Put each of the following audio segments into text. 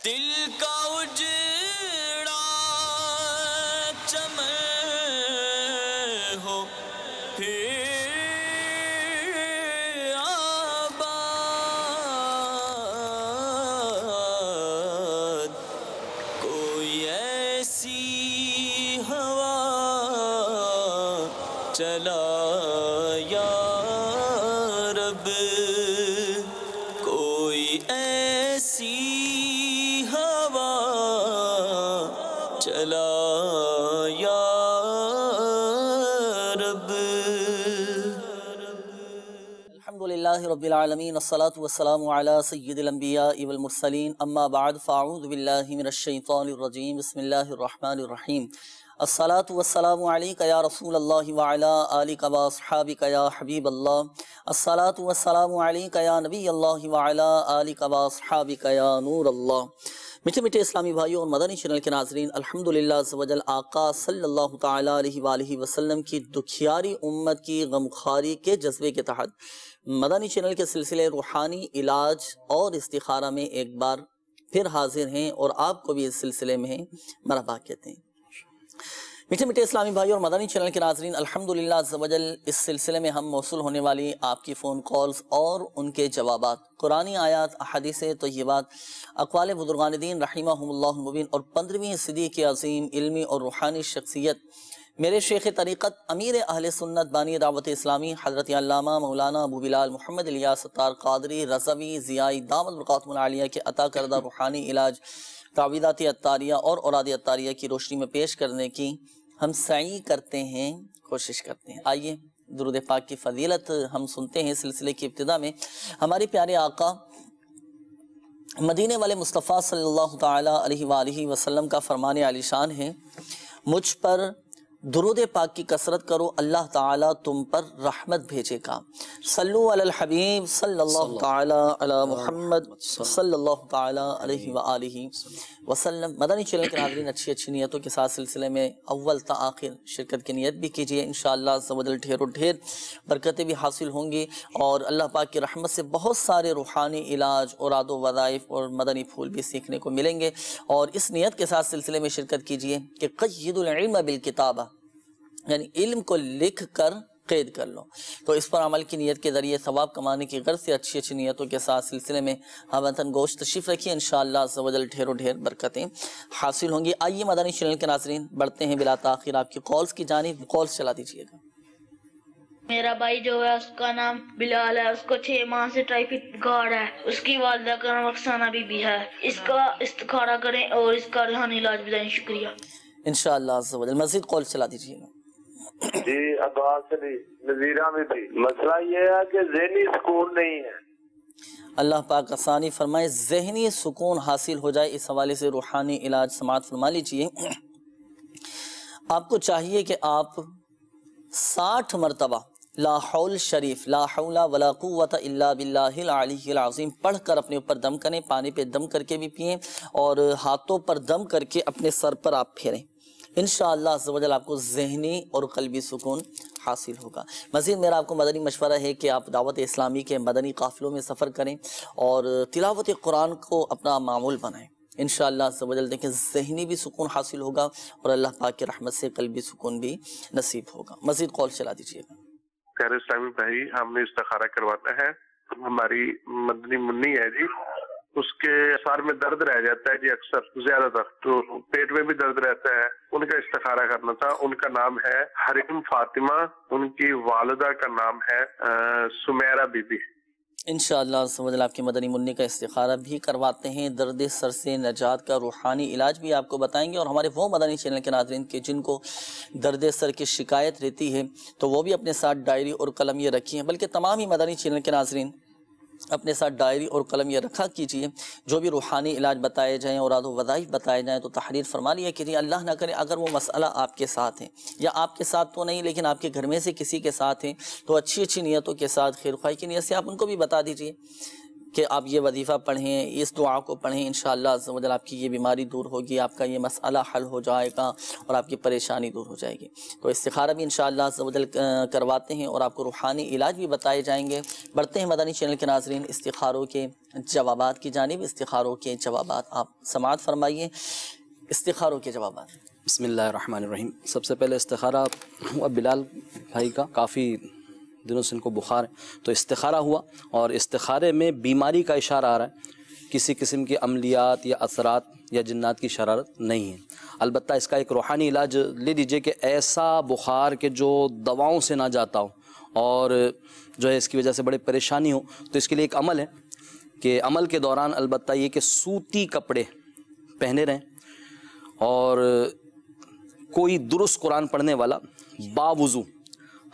دل کا اجڑا چمن ہو پھر آباد، کوئی ایسی ہوا چلا یا رب، کوئی ایسی ہوا چلا یا رب۔ الحمدللہ رب العالمین، الصلاة والسلام علی سید الانبیاء والمرسلین، اما بعد فاعوذ باللہ من الشیطان الرجیم، بسم اللہ الرحمن الرحیم۔ الصلاة والسلام علیک یا رسول اللہ وعلی آلک واصحابک یا حبیب اللہ، الصلاة والسلام علیک یا نبی اللہ وعلی آلک واصحابک یا نور اللہ۔ میٹھے میٹھے اسلامی بھائیوں اور مدنی چینل کے ناظرین، الحمدللہ عز و جل آقا صلی اللہ تعالیٰ علیہ وآلہ وسلم کی دکھیاری امت کی غمخواری کے جذبے کے تحت مدنی چینل کے سلسلے روحانی علاج اور استخارہ میں ایک بار پھر حاضر ہیں، اور آپ کو بھی اس سلسلے میں مرحبا کہتے ہیں۔ میٹھے میٹھے اسلامی بھائی اور مدنی چینل کے ناظرین، الحمدللہ عز و جل اس سلسلے میں ہم موصول ہونے والی آپ کی فون کالز اور ان کے جوابات، قرآنی آیات، احادیث طیبات، اقوال بزرگان دین رحمہم اللہ المبین، اور 15ویں صدی کی عظیم علمی اور روحانی شخصیت میرے شیخ طریقت امیر اہل سنت بانی دعوت اسلامی حضرت علامہ مولانا ابو بلال محمد الیاس ستار قادری رضوی ضیائی دامت برکاتہم العالیہ کے عطا کردہ روحانی علاج، تعویذات عطاریہ اور اوراد عطاریہ کی روشنی میں پیش کرنے کی ہم سعی کرتے ہیں، کوشش کرتے ہیں۔ آئیے درود پاک کی فضیلت ہم سنتے ہیں۔ سلسلے کی ابتدا میں ہمارے پیارے آقا مدینے والے مصطفیٰ صلی اللہ تعالیٰ علیہ وآلہ وسلم کا فرمان عالی شان ہے، مجھ پر درود پاک کی کثرت کرو، اللہ تعالیٰ تم پر رحمت بھیجے گا۔ صلو علی الحبیب صلی اللہ تعالیٰ علی محمد صلی اللہ تعالیٰ علیہ وآلہ وسلم۔ مدنی چینل کے ناظرین، اچھی اچھی نیتوں کے ساتھ سلسلے میں اول تا آخر شرکت کی نیت بھی کیجئے، انشاءاللہ عز و جل ڈھیر و ڈھیر برکتیں بھی حاصل ہوں گی، اور اللہ پاک کی رحمت سے بہت سارے روحانی علاج، اوراد و وظائف اور مدنی پھول بھی سیکھنے کو ملیں گے۔ اور اس نیت کے ساتھ سلسلے میں شرکت کیجئے کہ قید العلم بالکتابہ، یعنی علم کو لکھ کر قید کر لو۔ تو اس پر عمل کی نیت کے ذریعے ثواب کمانے کی غرض سے اچھی اچھی نیتوں کے ساتھ سلسلے میں ہم وطن گوشت تشریف رکھیے، انشاءاللہ عز و جل ڈھیر و ڈھیر برکتیں حاصل ہوں گی۔ آئیے مدنی چینل کے ناظرین بڑھتے ہیں بلا تاخیر آپ کی کالز کی جانب، کالز چلا دیجیے گا۔ میرا بھائی جو ہے اس کا نام بلال ہے، اس کو 6 ماہ سے ٹائیفائڈ بخار ہے، اس کی والدہ کا نام رخسانہ بی بی ہے، اس کا استخارہ کریں اور اس کا روحانی علاج بتائیں، شکریہ۔ انشاءاللہ عز و جل مزید کال چلا دیجیے گا۔ جی عباس علی نذیرہ میں بھی مسئلہ یہ ہے کہ ذہنی سکون نہیں ہے۔ اللہ پاک آسانی فرمائے، ذہنی سکون حاصل ہو جائے، اس حوالے سے روحانی علاج سماعت فرما لیجئے۔ آپ کو چاہیے کہ آپ 60 مرتبہ لا حول شریف، لا حول ولا قوت الا باللہ العلی العظیم پڑھ کر اپنے اوپر دم کریں، پانی پہ دم کر کے بھی پئیں، اور ہاتھوں پر دم کر کے اپنے سر پر آپ پھیریں۔ انشاءاللہ عز و جل آپ کو ذہنی اور قلبی سکون حاصل ہوگا۔ مزید میرا آپ کو مدنی مشورہ ہے کہ آپ دعوت اسلامی کے مدنی قافلوں میں سفر کریں اور تلاوت قرآن کو اپنا معمول بنائیں۔ انشاءاللہ عز و جل دیکھیں ذہنی بھی سکون حاصل ہوگا اور اللہ پاک کی رحمت سے قلبی سکون بھی نصیب ہوگا۔ مزید کال چلا دیجیے گا۔ خیر اسلامی بھائی، ہم نے استخارہ کروانا ہے، ہماری مدنی منی ہے جی، اس کے سر میں درد رہ جاتا ہے جی اکثر زیادہ تر، تو پیٹ میں بھی درد رہتا ہے، ان کا استخارہ کرنا تھا۔ ان کا نام ہے حریم فاطمہ، ان کی والدہ کا نام ہے سمیرہ بی بی۔ انشاءاللہ عز و جل آپ کی مدنی منی کا استخارہ بھی کرواتے ہیں، درد سر سے نجات کا روحانی علاج بھی آپ کو بتائیں گے، اور ہمارے وہ مدنی چینل کے ناظرین کے جن کو درد سر کی شکایت رہتی ہے تو وہ بھی اپنے ساتھ ڈائری اور قلم یہ رکھی ہیں، بلکہ تمام ہی مدنی چینل کے ناظرین اپنے ساتھ ڈائری اور قلم یہ رکھا کیجئے، جو بھی روحانی علاج بتائے جائیں اور اوراد و وظائف بتائے جائیں تو تحریر فرما لیا کیجئے۔ اللہ نہ کرے اگر وہ مسئلہ آپ کے ساتھ ہے، یا آپ کے ساتھ تو نہیں لیکن آپ کے گھر میں سے کسی کے ساتھ ہے، تو اچھی اچھی نیتوں کے ساتھ خیر خواہی کی نیت سے آپ ان کو بھی بتا دیجئے کہ آپ یہ وظیفہ پڑھیں، اس دعا کو پڑھیں، انشاءاللہ عز و جل آپ کی یہ بیماری دور ہوگی، آپ کا یہ مسئلہ حل ہو جائے گا اور آپ کی پریشانی دور ہو جائے گی۔ تو استخارہ بھی انشاءاللہ عز و جل کرواتے ہیں اور آپ کو روحانی علاج بھی بتائے جائیں گے۔ بڑھتے ہیں مدنی چینل کے ناظرین استخاروں کے جوابات کی جانب۔ استخاروں کے جوابات آپ سماعت فرمائیے۔ استخاروں کے جوابات۔ بسم اللہ الرحمن الرحیم۔ سب سے پہلے استخارہ ہوا بلال بھائی کا، کافی دنوں سے ان کو بخار ہے، تو استخارہ ہوا، اور استخارے میں بیماری کا اشارہ آ رہا ہے، کسی قسم کی عملیات یا اثرات یا جنات کی شرارت نہیں ہے۔ البتہ اس کا ایک روحانی علاج لے لیجئے کہ ایسا بخار کہ جو دواؤں سے نہ جاتا ہو اور جو ہے اس کی وجہ سے بڑے پریشانی ہو، تو اس کے لیے ایک عمل ہے کہ عمل کے دوران البتہ یہ کہ سوتی کپڑے پہنے رہیں، اور کوئی درست قرآن پڑھنے والا باوضو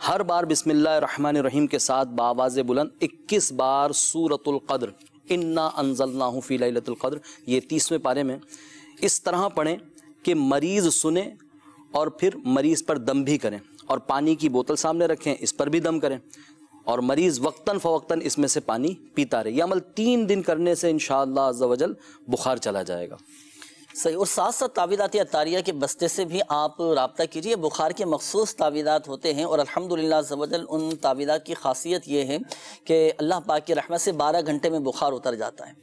ہر بار بسم اللہ الرحمن الرحیم کے ساتھ بآواز بلند 21 بار سورۃ القدر انا انزلناہ فی لیلۃ القدر، یہ 30ویں پارے میں اس طرح پڑھیں کہ مریض سنیں اور پھر مریض پر دم بھی کریں، اور پانی کی بوتل سامنے رکھیں، اس پر بھی دم کریں، اور مریض وقتاً فوقتاً اس میں سے پانی پیتا رہے۔ یہ عمل 3 دن کرنے سے انشاءاللہ عز و جل بخار چلا جائے گا۔ صحیح، اور ساتھ ساتھ تعویذات عطاریہ کے بستے سے بھی آپ رابطہ کیجیے۔ بخار کے مخصوص تعویذات ہوتے ہیں، اور الحمدللہ عز و جل ان تعویذات کی خاصیت یہ ہے کہ اللہ پاک کی رحمت سے 12 گھنٹے میں بخار اتر جاتا ہے۔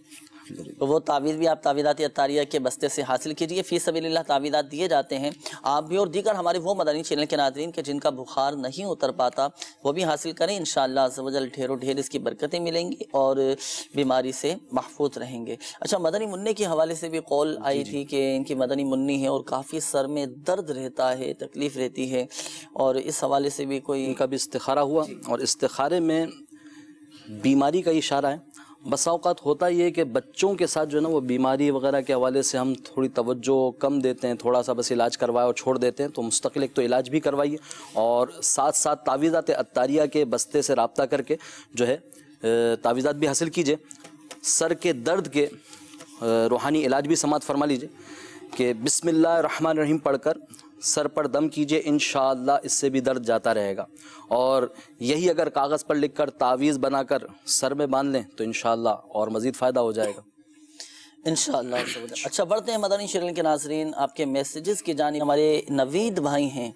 تو وہ تعویذ بھی آپ تعویذات عطاریہ کے بستے سے حاصل کیجیے۔ فی سبیل اللہ تعویذات دیے جاتے ہیں، آپ بھی اور دیگر ہمارے وہ مدنی چینل کے ناظرین کے جن کا بخار نہیں اتر پاتا وہ بھی حاصل کریں، انشاءاللہ عز و جل ڈھیر و ڈھیر اس کی برکتیں ملیں گی اور بیماری سے محفوظ رہیں گے۔ اچھا، مدنی منی کے حوالے سے بھی قول آئی تھی کہ ان کی مدنی منی ہے اور کافی سر میں درد رہتا ہے، تکلیف رہتی ہے، اور اس حوالے سے بھی کوئی ان کا بھی استخارہ ہوا، اور استخارے میں بیماری کا اشارہ ہے۔ بسا اوقات ہوتا یہ ہے کہ بچوں کے ساتھ جو ہے نا وہ بیماری وغیرہ کے حوالے سے ہم تھوڑی توجہ کم دیتے ہیں، تھوڑا سا بس علاج کروائے اور چھوڑ دیتے ہیں، تو مستقل ایک تو علاج بھی کروائیے، اور ساتھ ساتھ تعویذات عطاریہ کے بستے سے رابطہ کر کے جو ہے تعویذات بھی حاصل کیجئے۔ سر کے درد کے روحانی علاج بھی سماعت فرما لیجئے کہ بسم اللہ الرحمن الرحیم پڑھ کر سر پر دم کیجئے، انشاءاللہ اس سے بھی درد جاتا رہے گا، اور یہی اگر کاغذ پر لکھ کر تعویذ بنا کر سر میں باندھ لیں تو انشاءاللہ اور مزید فائدہ ہو جائے گا انشاءاللہ۔ اچھا، بڑھتے ہیں مدنی چینل کے ناظرین آپ کے میسیجز کی جانب۔ ہمارے نوید بھائی ہیں،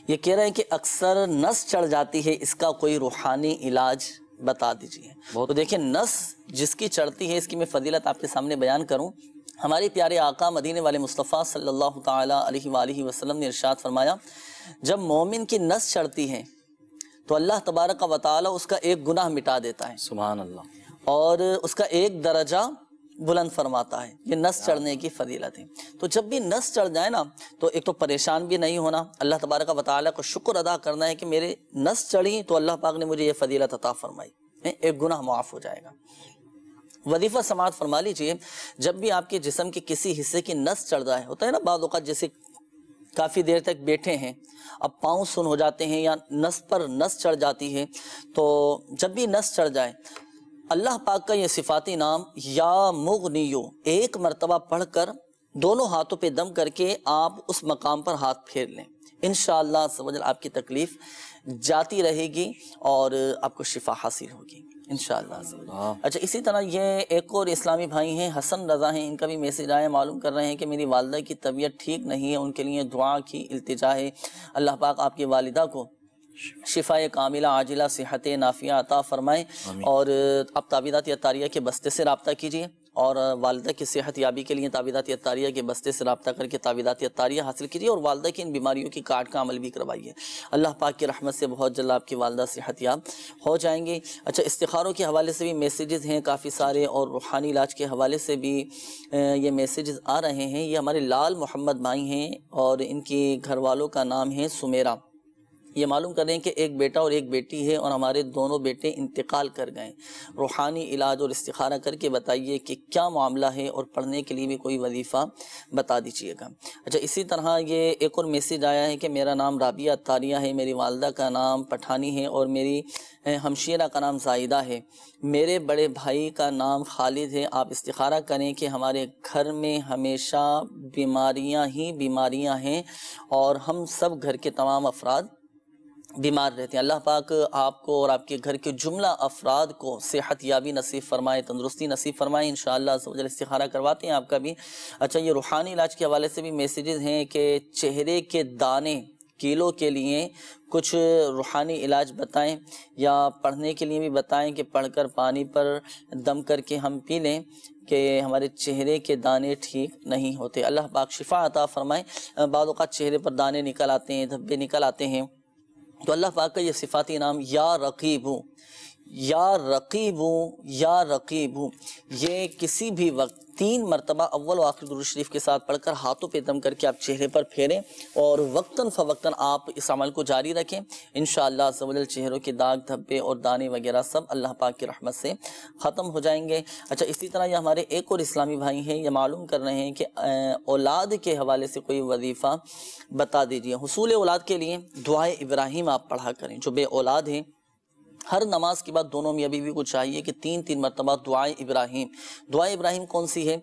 یہ کہہ رہے ہیں کہ اکثر نس چڑھ جاتی ہے، اس کا کوئی روحانی علاج بتا دیجیے۔ تو دیکھیں، نس جس کی چڑھتی ہے اس کی میں فضیلت آپ کے سامنے بیان کروں۔ ہمارے پیارے آقا مدینے والے مصطفیٰ صلی اللہ تعالیٰ علیہ وآلہ وسلم نے ارشاد فرمایا، جب مومن کی نس چڑھتی ہے تو اللہ تبارک و تعالیٰ اس کا ایک گناہ مٹا دیتا ہے، سبحان اللہ، اور اس کا ایک درجہ بلند فرماتا ہے۔ یہ نس چڑھنے کی فضیلت ہے۔ تو جب بھی نس چڑھ جائے نا تو ایک تو پریشان بھی نہیں ہونا، اللہ تبارک و تعالیٰ کو شکر ادا کرنا ہے کہ میرے نس چڑھی تو اللہ پاک نے مجھے یہ فضیلت عطا فرمائی، ایک گناہ معاف ہو جائے گا۔ وظیفہ سماعت فرما لیجئے، جب بھی آپ کے جسم کے کسی حصے کی نس چڑھ جائے، ہوتا ہے نا بعض اوقات جیسے کافی دیر تک بیٹھے ہیں، اب پاؤں سن ہو جاتے ہیں یا نس پر نس چڑھ جاتی ہے، تو جب بھی نس چڑھ جائے اللہ پاک کا یہ صفاتی نام یا مغنیو ایک مرتبہ پڑھ کر دونوں ہاتھوں پہ دم کر کے آپ اس مقام پر ہاتھ پھیر لیں، انشاءاللہ عز و جل آپ کی تکلیف جاتی رہے گی اور آپ کو شفا حاصل ہوگی انشاءاللہ عز و جل۔ اچھا، اسی طرح یہ ایک اور اسلامی بھائی ہیں، حسن رضا ہیں، ان کا بھی میسیج آیا، معلوم کر رہے ہیں کہ میری والدہ کی طبیعت ٹھیک نہیں ہے، ان کے لیے دعا کی التجا ہے، اللہ پاک آپ کی والدہ کو شفا کاملہ عاجلہ صحت نافیہ عطا فرمائے، اور آپ تعویذات عطاریہ کے بستے سے رابطہ کیجیے، اور والدہ کی صحت یابی کے لیے تعویذات عطاریہ کے بستے سے رابطہ کر کے تعویذات عطاریہ حاصل کیجیے، اور والدہ کی ان بیماریوں کی کاٹ کا عمل بھی کروائیے، اللہ پاک کی رحمت سے بہت جلد آپ کی والدہ صحت یاب ہو جائیں گے۔ اچھا، استخاروں کے حوالے سے بھی میسیجز ہیں کافی سارے، اور روحانی علاج کے حوالے سے بھی یہ میسیجز آ رہے ہیں۔ یہ ہمارے لال محمد بھائی ہیں، اور ان کی گھر والوں کا نام ہے سمیرہ۔ یہ معلوم کر رہے ہیں کہ ایک بیٹا اور ایک بیٹی ہے، اور ہمارے دونوں بیٹے انتقال کر گئے، روحانی علاج اور استخارہ کر کے بتائیے کہ کیا معاملہ ہے، اور پڑھنے کے لیے بھی کوئی وظیفہ بتا دیجیے گا۔ اچھا، اسی طرح یہ ایک اور میسیج آیا ہے کہ میرا نام رابعہ عطاریہ ہے، میری والدہ کا نام پٹھانی ہے، اور میری ہمشیرہ کا نام زائدہ ہے، میرے بڑے بھائی کا نام خالد ہے، آپ استخارہ کریں کہ ہمارے گھر میں ہمیشہ بیماریاں ہی بیماریاں ہیں، اور ہم سب گھر کے تمام افراد بیمار رہتے ہیں، اللہ پاک آپ کو اور آپ کے گھر کے جملہ افراد کو صحت یابی نصیب فرمائے، تندرستی نصیب فرمائے انشاءاللہ عز و جل۔ استخارہ کرواتے ہیں آپ کا بھی۔ اچھا، یہ روحانی علاج کے حوالے سے بھی میسیجز ہیں کہ چہرے کے دانے کیلو کے لیے کچھ روحانی علاج بتائیں، یا پڑھنے کے لیے بھی بتائیں کہ پڑھ کر پانی پر دم کر کے ہم پی لیں کہ ہمارے چہرے کے دانے ٹھیک نہیں ہوتے۔ اللہ پاک شفا عطا فرمائے۔ بعض اوقات چہرے پر دانے نکل آتے ہیں، دھبے نکل آتے ہیں، تو اللہ پاک کا یہ صفاتی نام یا رقیب ہوں، یا رقیب ہوں، یا رقیب ہوں، یہ کسی بھی وقت 3 مرتبہ اول و آخر درود شریف کے ساتھ پڑھ کر ہاتھوں پہ دم کر کے آپ چہرے پر پھیریں، اور وقتاً فوقتاً آپ اس عمل کو جاری رکھیں انشاءاللہ عز و جل۔ چہروں کے داغ، دھبے اور دانے وغیرہ سب اللہ پاک کی رحمت سے ختم ہو جائیں گے۔ اچھا، اسی طرح یہ ہمارے ایک اور اسلامی بھائی ہیں، یہ معلوم کر رہے ہیں کہ اولاد کے حوالے سے کوئی وظیفہ بتا دیجیے۔ حصول اولاد کے لیے دعائے ابراہیم آپ پڑھا کریں۔ جو بے اولاد ہیں، ہر نماز کے بعد دونوں میاں بیوی کو چاہیے کہ 3 مرتبہ دعائے ابراہیم۔ دعائے ابراہیم کون سی ہے؟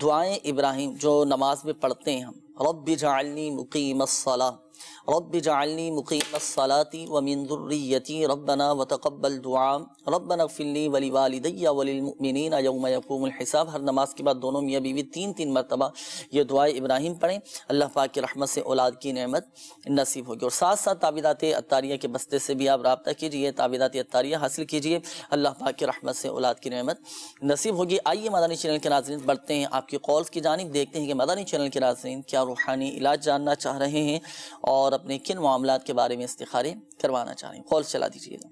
دعائے ابراہیم جو نماز میں پڑھتے ہیں ہم، رب جعلنی مقیم الصلاۃ، رب جعلنی مقیم الصلاۃ ومن ذریتی ربنا وتقبل دعاء، ربنا اغفر لی ولوالدی وللمؤمنین یوم یقوم الحساب۔ ہر نماز کے بعد دونوں میاں بیوی 3 مرتبہ یہ دعائے ابراہیم پڑھیں، اللہ پاک کی رحمت سے اولاد کی نعمت نصیب ہوگی۔ اور ساتھ ساتھ تعویذات عطاریہ کے بستے سے بھی آپ رابطہ کیجئے، تعویذات عطاریہ حاصل کیجئے، اللہ پاک کی رحمت سے اولاد کی نعمت نصیب ہوگی۔ آئیے مدنی چینل کے ناظرین بڑھتے ہیں آپ کی کالز کی جانب، دیکھتے ہیں کہ مدنی چینل کے ناظرین کیا روحانی علاج جاننا چاہ رہے ہیں اور اپنے کن معاملات کے بارے میں استخارے کروانا چاہ رہے ہیں۔ کال چلا دیجیے گا۔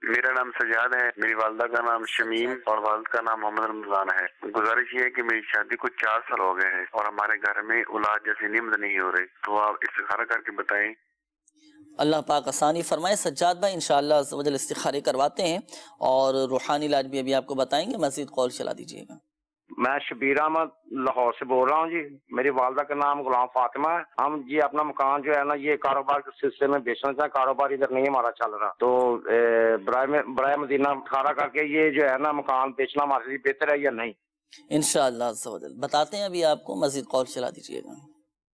میرا نام سجاد ہے، میری والدہ کا نام شمیم اور والد کا نام محمد رمضان ہے۔ گزارش یہ ہے کہ میری شادی کو 4 سال ہو گئے ہیں اور ہمارے گھر میں اولاد جیسی نیمد نہیں ہو رہی، تو آپ استخارہ کر کے بتائیں۔ اللہ پاک آسانی فرمائے سجاد بھائی، انشاءاللہ عز و جل استخارے کرواتے ہیں اور روحانی علاج بھی ابھی آپ کو بتائیں گے۔ مزید کال چلا دیجیے گا۔ میں شبیر احمد لاہور سے بول رہا ہوں جی۔ میری والدہ کا نام غلام فاطمہ ہے۔ ہم جی اپنا مکان جو ہے نا یہ کاروبار کے سلسلے میں بیچنا چاہتے ہیں، کاروبار ادھر نہیں ہمارا چل رہا، تو برائے مدینہ ٹھارا کر کے یہ جو ہے نا مکان بیچنا ہمارے لیے بہتر ہے یا نہیں؟ انشاءاللہ عز و جل بتاتے ہیں ابھی آپ کو، مزید کال چلا دیجیے گا۔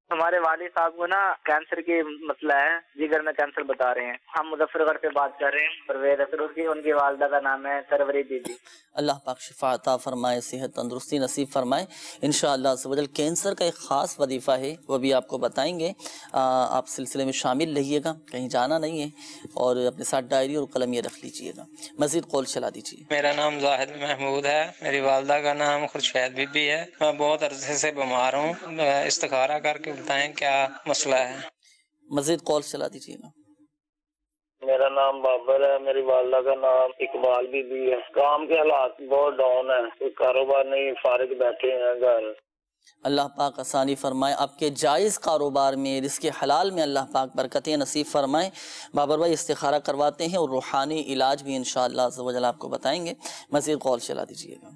ہمارے والد صاحب کو نا کینسر کی مسئلہ ہے، جگر میں کینسر بتا رہے ہیں۔ ہم مظفر گڑھ سے بات کر رہے ہیں، پرویز اختر، ان کی والدہ کا نام ہے سروری بی بی۔ اللہ پاک شفا عطا فرمائے، صحت تندرستی نصیب فرمائے انشاءاللہ عز و جل۔ کینسر کا ایک خاص وظیفہ ہے، وہ بھی آپ کو بتائیں گے، آپ سلسلے میں شامل رہیے گا، کہیں جانا نہیں ہے، اور اپنے ساتھ ڈائری اور قلم یہ رکھ لیجیے گا۔ مزید کال چلا دیجیے۔ میرا نام زاہد محمود ہے، میری والدہ کا نام خورشید بی بی ہے۔ میں بہت عرصے سے بیمار ہوں، استخارہ کر کے بتائیں کیا مسئلہ ہے۔ مزید کال چلا دیجیے گا۔ میرا نام بابر ہے، میری والدہ کا نام اقبال بی بی ہے۔ کام کے حالات بہت ڈاؤن ہے، کوئی کاروبار نہیں، فارغ بیٹھے ہیں گھر۔ اللہ پاک آسانی فرمائے، آپ کے جائز کاروبار میں، رزق حلال میں اللہ پاک برکتیں نصیب فرمائے۔ بابر بھائی استخارہ کرواتے ہیں اور روحانی علاج بھی انشاءاللہ عز و جل آپ کو بتائیں گے۔ مزید کال چلا دیجیے گا۔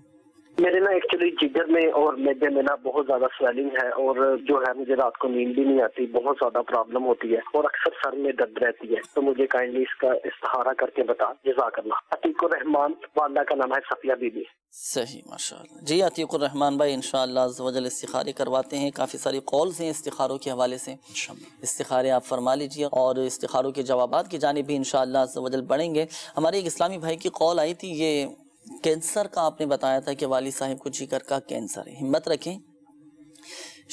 میرے نا ایکچولی جگر میں اور میدے میں نا بہت زیادہ سویلنگ ہے، اور جو ہے مجھے رات کو نیند بھی نہیں آتی، بہت زیادہ پرابلم ہوتی ہے، اور اکثر سر میں درد رہتی ہے، تو مجھے کائنڈلی اس کا استخارہ کر کے بتا، جزاک اللہ۔ عتیق الرحمان، والدہ کا نام ہے صفیہ بی بی۔ صحیح، ماشاءاللہ جی۔ عتیق الرحمان بھائی انشاءاللہ عز و جل استخارے کرواتے ہیں، کافی ساری کالز ہیں استخاروں کے حوالے سے، استخارے آپ فرما لیجیے اور استخاروں کے جوابات کی جانب بھی انشاءاللہ عز و جل بڑھیں گے۔ ہمارے ایک اسلامی بھائی کی کال آئی تھی، یہ کینسر کا آپ نے بتایا تھا کہ والد صاحب کو جگر کا کینسر ہے۔ ہمت رکھیں،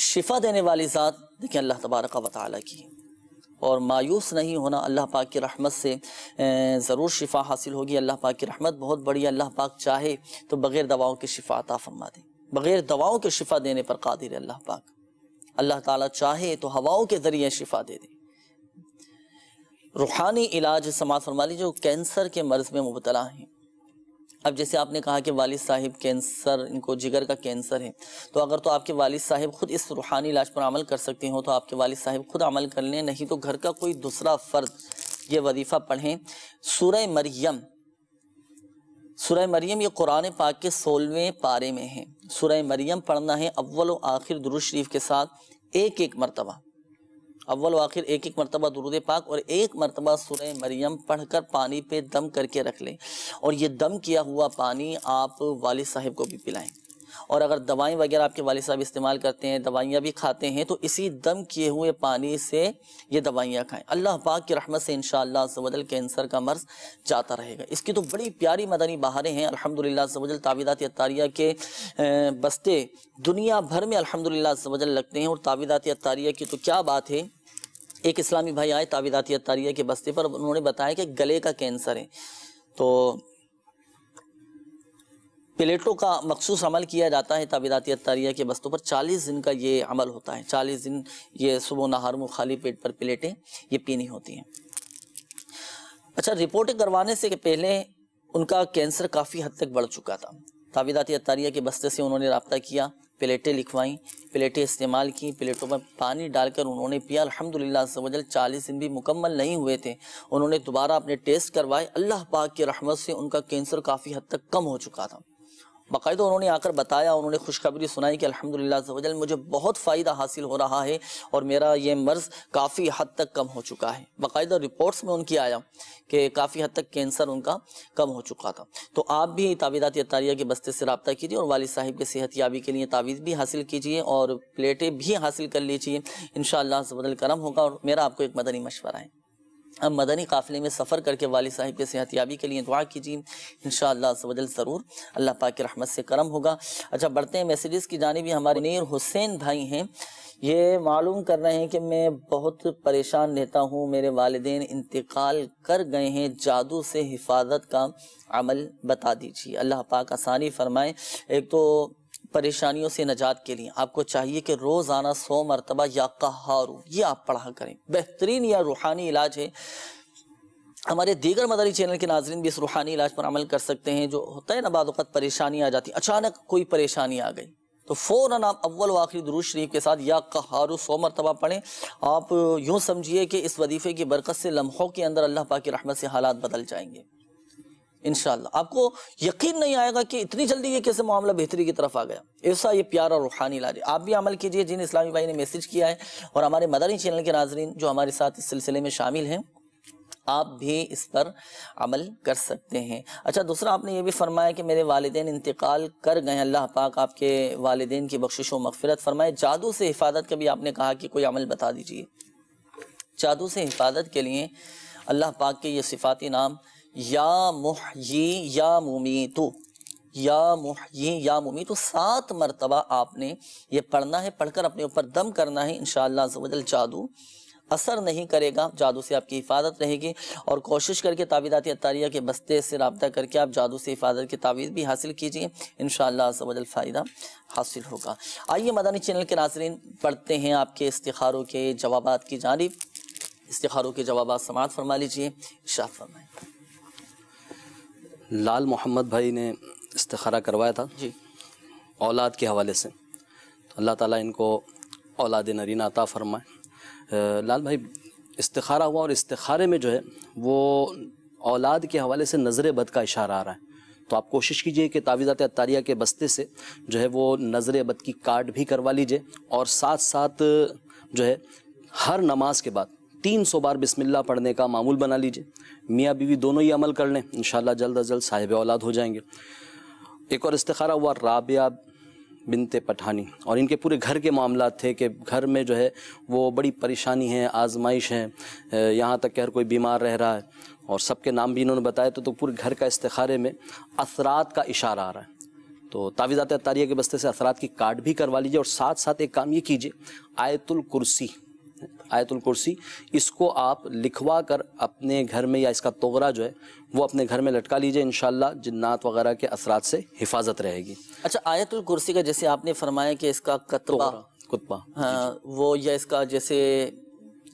شفا دینے والی ذات دیکھیں اللہ تبارک و تعالیٰ کی، اور مایوس نہیں ہونا، اللہ پاک کی رحمت سے ضرور شفا حاصل ہوگی۔ اللہ پاک کی رحمت بہت بڑی ہے، اللہ پاک چاہے تو بغیر دواؤں کے شفا عطا فرما دے، بغیر دواؤں کے شفا دینے پر قادر ہے اللہ پاک۔ اللہ تعالیٰ چاہے تو ہواؤں کے ذریعے شفا دے دے۔ روحانی علاج سماعت فرما لیجیے، جو کینسر کے مرض میں مبتلا ہیں۔ اب جیسے آپ نے کہا کہ والد صاحب کینسر، ان کو جگر کا کینسر ہے، تو اگر تو آپ کے والد صاحب خود اس روحانی علاج پر عمل کر سکتے ہو تو آپ کے والد صاحب خود عمل کر لیں، نہیں تو گھر کا کوئی دوسرا فرد یہ وظیفہ پڑھیں۔ سورہ مریم، سورہ مریم یہ قرآن پاک کے 16ویں پارے میں ہے۔ سورہ مریم پڑھنا ہے اول و آخر درود شریف کے ساتھ ایک مرتبہ، اول و آخر ایک مرتبہ درود پاک، اور 1 مرتبہ سورہ مریم پڑھ کر پانی پہ دم کر کے رکھ لیں، اور یہ دم کیا ہوا پانی آپ والد صاحب کو بھی پلائیں۔ اور اگر دوائیں وغیرہ آپ کے والد صاحب استعمال کرتے ہیں، دوائیاں بھی کھاتے ہیں، تو اسی دم کیے ہوئے پانی سے یہ دوائیاں کھائیں. اللہ پاک کی رحمت سے انشاءاللہ عز و جل کینسر کا مرض جاتا رہے گا. اس کی تو بڑی پیاری مدنی بہاریں ہیں الحمدللہ عز و جل. تعویذات عطاریہ کے بستے دنیا بھر میں الحمدللہ عز و جل لگتے ہیں. اور تعویذات عطاریہ کی تو کیا بات ہے، ایک اسلامی بھائی آئے تعویذات عطاریہ کے بستے پر، انہوں نے بتایا کہ گلے کا کینسر ہے، تو پلیٹوں کا مخصوص عمل کیا جاتا ہے تعویذات عطاریہ کے بستوں پر. 40 دن کا یہ عمل ہوتا ہے. 40 دن یہ صبح و نہار میں خالی پیٹ پر پلیٹیں یہ پینی ہوتی ہیں. اچھا، رپورٹیں کروانے سے پہلے ان کا کینسر کافی حد تک بڑھ چکا تھا. تعویذات عطاریہ کے بستے سے انہوں نے رابطہ کیا، پلیٹیں لکھوائیں، پلیٹیں استعمال کی، پلیٹوں میں پانی ڈال کر انہوں نے پیا. الحمدللہ عز و جل 40 دن بھی مکمل نہیں ہوئے تھے، انہوں نے دوبارہ اپنے ٹیسٹ کروائے. اللہ پاک کی رحمت سے ان کا کینسر کافی حد تک کم ہو چکا تھا. باقاعدہ انہوں نے آ کر بتایا، انہوں نے خوشخبری سنائی کہ الحمدللہ عز و جل مجھے بہت فائدہ حاصل ہو رہا ہے اور میرا یہ مرض کافی حد تک کم ہو چکا ہے. باقاعدہ رپورٹس میں ان کی آیا کہ کافی حد تک کینسر ان کا کم ہو چکا تھا. تو آپ بھی تعویذات عطاریہ کے بستے سے رابطہ کیجیے اور والد صاحب کے صحت یابی کے لیے تعویذ بھی حاصل کیجیے اور پلیٹیں بھی حاصل کر لیجیے. انشاءاللہ عز و جل کرم ہوگا. اور میرا آپ کو ایک مدنی مشورہ ہے، اب مدنی قافلے میں سفر کر کے والد صاحب کے صحت یابی کے لیے دعا کیجیے. انشاءاللہ عز و جل ضرور اللہ پاک کی رحمت سے کرم ہوگا. اچھا، بڑھتے ہیں میسیجز کی جانب. ہمارے منیر حسین بھائی ہیں، یہ معلوم کر رہے ہیں کہ میں بہت پریشان رہتا ہوں، میرے والدین انتقال کر گئے ہیں، جادو سے حفاظت کا عمل بتا دیجیے. اللہ پاک آسانی فرمائے. ایک تو پریشانیوں سے نجات کے لیے آپ کو چاہیے کہ روزانہ 100 مرتبہ یا قہارو یہ آپ پڑھا کریں. بہترین یا روحانی علاج ہے. ہمارے دیگر مدنی چینل کے ناظرین بھی اس روحانی علاج پر عمل کر سکتے ہیں. جو ہوتا ہے نا، بعض اوقات پریشانی آ جاتی، اچانک کوئی پریشانی آ گئی، تو فوراً آپ اول و آخری درود شریف کے ساتھ یا قہارو 100 مرتبہ پڑھیں. آپ یوں سمجھیے کہ اس وظیفے کی برکت سے لمحوں کے اندر اللہ پاک کی رحمت سے حالات بدل جائیں گے انشاءاللہ. آپ کو یقین نہیں آئے گا کہ اتنی جلدی یہ کیسے معاملہ بہتری کی طرف آ گیا. ایسا یہ پیارا روحانی علاج ہے. آپ بھی عمل کیجئے. جن اسلامی بھائی نے میسج کیا ہے اور ہمارے مدنی چینل کے ناظرین جو ہمارے ساتھ اس سلسلے میں شامل ہیں، آپ بھی اس پر عمل کر سکتے ہیں. اچھا، دوسرا آپ نے یہ بھی فرمایا کہ میرے والدین انتقال کر گئے، اللہ پاک آپ کے والدین کی بخشش و مغفرت فرمائے. جادو سے حفاظت کا بھی آپ نے کہا کہ کوئی عمل بتا دیجئے. جادو سے حفاظت کے لیے اللہ پاک کے یہ صفاتی نام یا محیی یا ممیتو، یا محیی یا ممیتو 7 مرتبہ آپ نے یہ پڑھنا ہے. پڑھ کر اپنے اوپر دم کرنا ہے. انشاءاللہ عز و جل جادو اثر نہیں کرے گا، جادو سے آپ کی حفاظت رہے گی. اور کوشش کر کے تعویذات عطاریہ کے بستے سے رابطہ کر کے آپ جادو سے حفاظت کی تعویذ بھی حاصل کیجئے. انشاءاللہ عز و جل فائدہ حاصل ہوگا. آئیے مدنی چینل کے ناظرین پڑھتے ہیں آپ کے استخاروں کے جوابات کی جانب. استخاروں کے جوابات سماعت فرما لیجئے. ارشاد فرمائیں. لال محمد بھائی نے استخارہ کروایا تھا جی اولاد کے حوالے سے، تو اللہ تعالیٰ ان کو اولاد نرینہ عطا فرمائے. لال بھائی، استخارہ ہوا اور استخارے میں جو ہے وہ اولاد کے حوالے سے نظر بد کا اشارہ آ رہا ہے. تو آپ کوشش کیجئے کہ تعویذات عطاریہ کے بستے سے جو ہے وہ نظر بد کی کارڈ بھی کروا لیجئے، اور ساتھ ساتھ جو ہے ہر نماز کے بعد 300 بار بسم اللہ پڑھنے کا معمول بنا لیجئے. میاں بیوی دونوں ہی عمل کر لیں، انشاءاللہ جلد از جلد صاحب اولاد ہو جائیں گے. ایک اور استخارہ ہوا رابعہ بنت پٹھانی، اور ان کے پورے گھر کے معاملات تھے کہ گھر میں جو ہے وہ بڑی پریشانی ہے، آزمائش ہے، یہاں تک کہ ہر کوئی بیمار رہ رہا ہے، اور سب کے نام بھی انہوں نے بتائے. تو پورے گھر کا استخارے میں اثرات کا اشارہ آ رہا ہے. تو تعویذات عطاریہ کے بستے سے اثرات کی کارڈ بھی کروا لیجئے، اور ساتھ ساتھ ایک کام یہ کیجئے، آیت الکرسی اس کو آپ لکھوا کر اپنے گھر میں، یا اس کا توغرا جو ہے وہ اپنے گھر میں لٹکا لیجئے. انشاءاللہ جنات وغیرہ کے اثرات سے حفاظت رہے گی. اچھا، آیت الکرسی کا جیسے آپ نے فرمایا کہ اس کا کتبہ وہ یا اس کا جیسے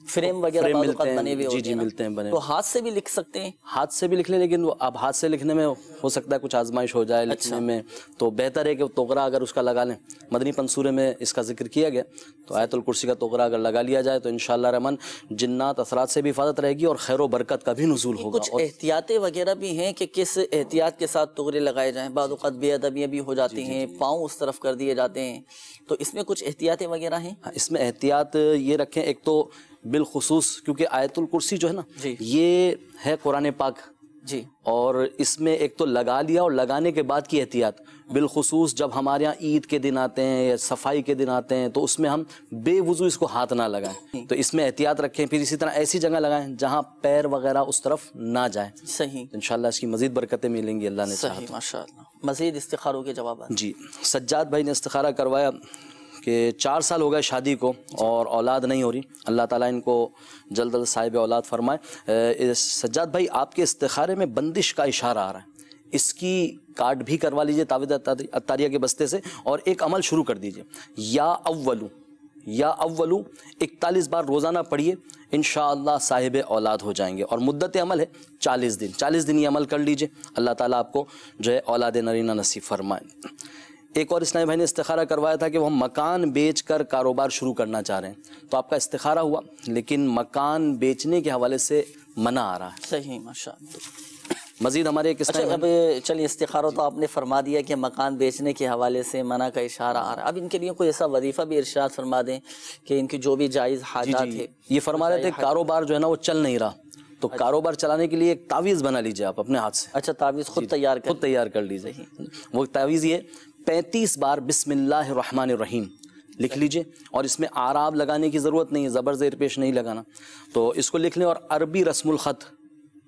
فریم وغیرہ بنے ہوئے جی ملتے ہیں بنے، تو ہاتھ سے بھی لکھ سکتے ہیں؟ ہاتھ سے بھی لکھ لیں، لیکن وہ اب ہاتھ سے لکھنے میں ہو سکتا ہے کچھ آزمائش ہو جائے لکھنے میں، تو بہتر ہے کہ توغرا اگر اس کا لگا لیں. مدنی پنصورے میں اس کا ذکر کیا گیا، تو آیت الکرسی کا توغرا اگر لگا لیا جائے تو انشاءاللہ رحمن جنات اثرات سے بھی حفاظت رہے گی اور خیر و برکت کا بھی نزول ہوگا. کچھ احتیاطیں وغیرہ بھی ہیں کہ کس احتیاط کے ساتھ توغرے لگائے جائیں؟ بعض اوقات بے ادبیاں بھی ہو جاتی ہیں، پاؤں اس طرف کر دیے جاتے ہیں، تو اس میں کچھ احتیاطیں وغیرہ ہیں؟ اس میں احتیاط یہ رکھیں، ایک تو بالخصوص کیونکہ آیت الکرسی جو ہے نا یہ ہے قرآن پاک، جی، اور اس میں ایک تو لگا لیا اور لگانے کے بعد کی احتیاط، بالخصوص جب ہمارے یہاں عید کے دن آتے ہیں یا صفائی کے دن آتے ہیں تو اس میں ہم بے وضو اس کو ہاتھ نہ لگائیں، تو اس میں احتیاط رکھیں. پھر اسی طرح ایسی جگہ لگائیں جہاں پیر وغیرہ اس طرف نہ جائیں. صحیح. انشاءاللہ اس کی مزید برکتیں ملیں گی اللہ نے چاہا. صحیح ماشاءاللہ. مزید استخاروں کے جوابات. جی سجاد بھائی نے استخارہ کروایا کہ 4 سال ہو گئے شادی کو اور اولاد نہیں ہو رہی، اللہ تعالیٰ ان کو جلد از صاحب اولاد فرمائے. سجاد بھائی آپ کے استخارے میں بندش کا اشارہ آ رہا ہے، اس کی کارڈ بھی کروا لیجئے تعویذ عطاریہ کے بستے سے اور ایک عمل شروع کر دیجئے. یا اولو 41 بار روزانہ پڑھیے، انشاءاللہ صاحب اولاد ہو جائیں گے. اور مدت عمل ہے 40 دن یہ عمل کر لیجئے، اللہ تعالیٰ آپ کو جو ہے اولاد نرینہ نصیب فرمائے. ایک اور اسلامی بھائی نے استخارہ کروایا تھا کہ وہ مکان بیچ کر کاروبار شروع کرنا چاہ رہے ہیں، تو آپ کا استخارہ ہوا لیکن مکان بیچنے کے حوالے سے منع آ رہا ہے. صحیح ماشاءاللہ. مزید ہمارے ایک اب چلیے استخارہ تو آپ نے فرما دیا کہ مکان بیچنے کے حوالے سے منع کا اشارہ آ رہا ہے. اب ان کے لیے کوئی ایسا وظیفہ بھی ارشاد فرما دیں کہ ان کی جو بھی جائز حاجات ہے. یہ فرما رہے تھے کاروبار جو ہے نا وہ چل نہیں رہا، تو کاروبار چلانے کے لیے ایک تعویذ بنا لیجئے آپ اپنے ہاتھ سے. اچھا تعویذ خود تیار کر لیجئے. وہ تعویذ یہ 35 بار بسم اللہ الرحمن الرحیم لکھ لیجئے، اور اس میں آراب لگانے کی ضرورت نہیں ہے، زبر زیر پیش نہیں لگانا. تو اس کو لکھ لیں اور عربی رسم الخط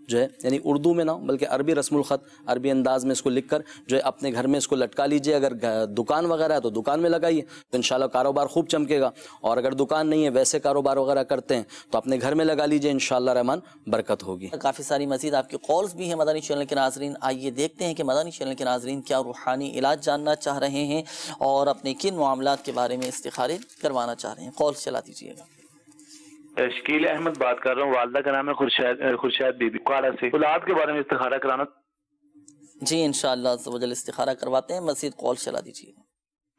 جو ہے یعنی اردو میں نہ بلکہ عربی رسم الخط عربی انداز میں اس کو لکھ کر جو ہے اپنے گھر میں اس کو لٹکا لیجئے. اگر دکان وغیرہ ہے تو دکان میں لگائیے تو انشاءاللہ کاروبار خوب چمکے گا، اور اگر دکان نہیں ہے ویسے کاروبار وغیرہ کرتے ہیں تو اپنے گھر میں لگا لیجئے، انشاءاللہ رحمان برکت ہوگی. کافی ساری مزید آپ کی کالز بھی ہیں مدنی چینل کے ناظرین. آئیے دیکھتے ہیں کہ مدنی چینل کے ناظرین کیا روحانی علاج جاننا چاہ رہے ہیں اور اپنے کن معاملات کے بارے میں استخارے کروانا چاہ رہے ہیں. کالز چلا دیجیے گا. شکیل احمد بات کر رہا ہوں، والدہ کا نام ہے خورشید بی بی کاڑا سے. اولاد کے بارے میں استخارہ کرانا. جی انشاءاللہ استخارہ کرواتے ہیں. مزید کال چلا دیجیے.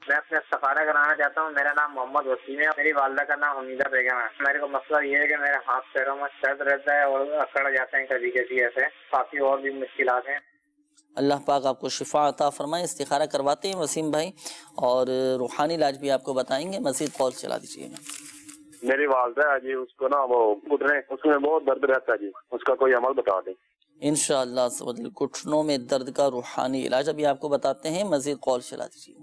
میں اپنے استخارہ کرانا چاہتا ہوں. میرا نام محمد وسیم ہے، میری والدہ کا نام حمیدہ بیگم ہے. میرے کو مسئلہ یہ ہے کہ میرے ہاتھ پیروں میں درد رہتا ہے اور اکڑ جاتے ہیں کبھی کبھی ایسے، کافی اور بھی مشکلات ہیں. اللہ پاک آپ کو شفا عطا فرمائے. استخارہ کرواتے ہیں وسیم بھائی اور روحانی علاج بھی آپ کو بتائیں گے. مزید کال چلا دیجیے گا. میری والدہ ہے جی، اس کو نا وہ گھٹنے اس میں بہت درد رہتا ہے جی، اس کا کوئی عمل بتا دیں. انشاءاللہ گھٹنوں میں درد کا روحانی علاج ابھی آپ کو بتاتے ہیں. مزید کال چلا دیجیے.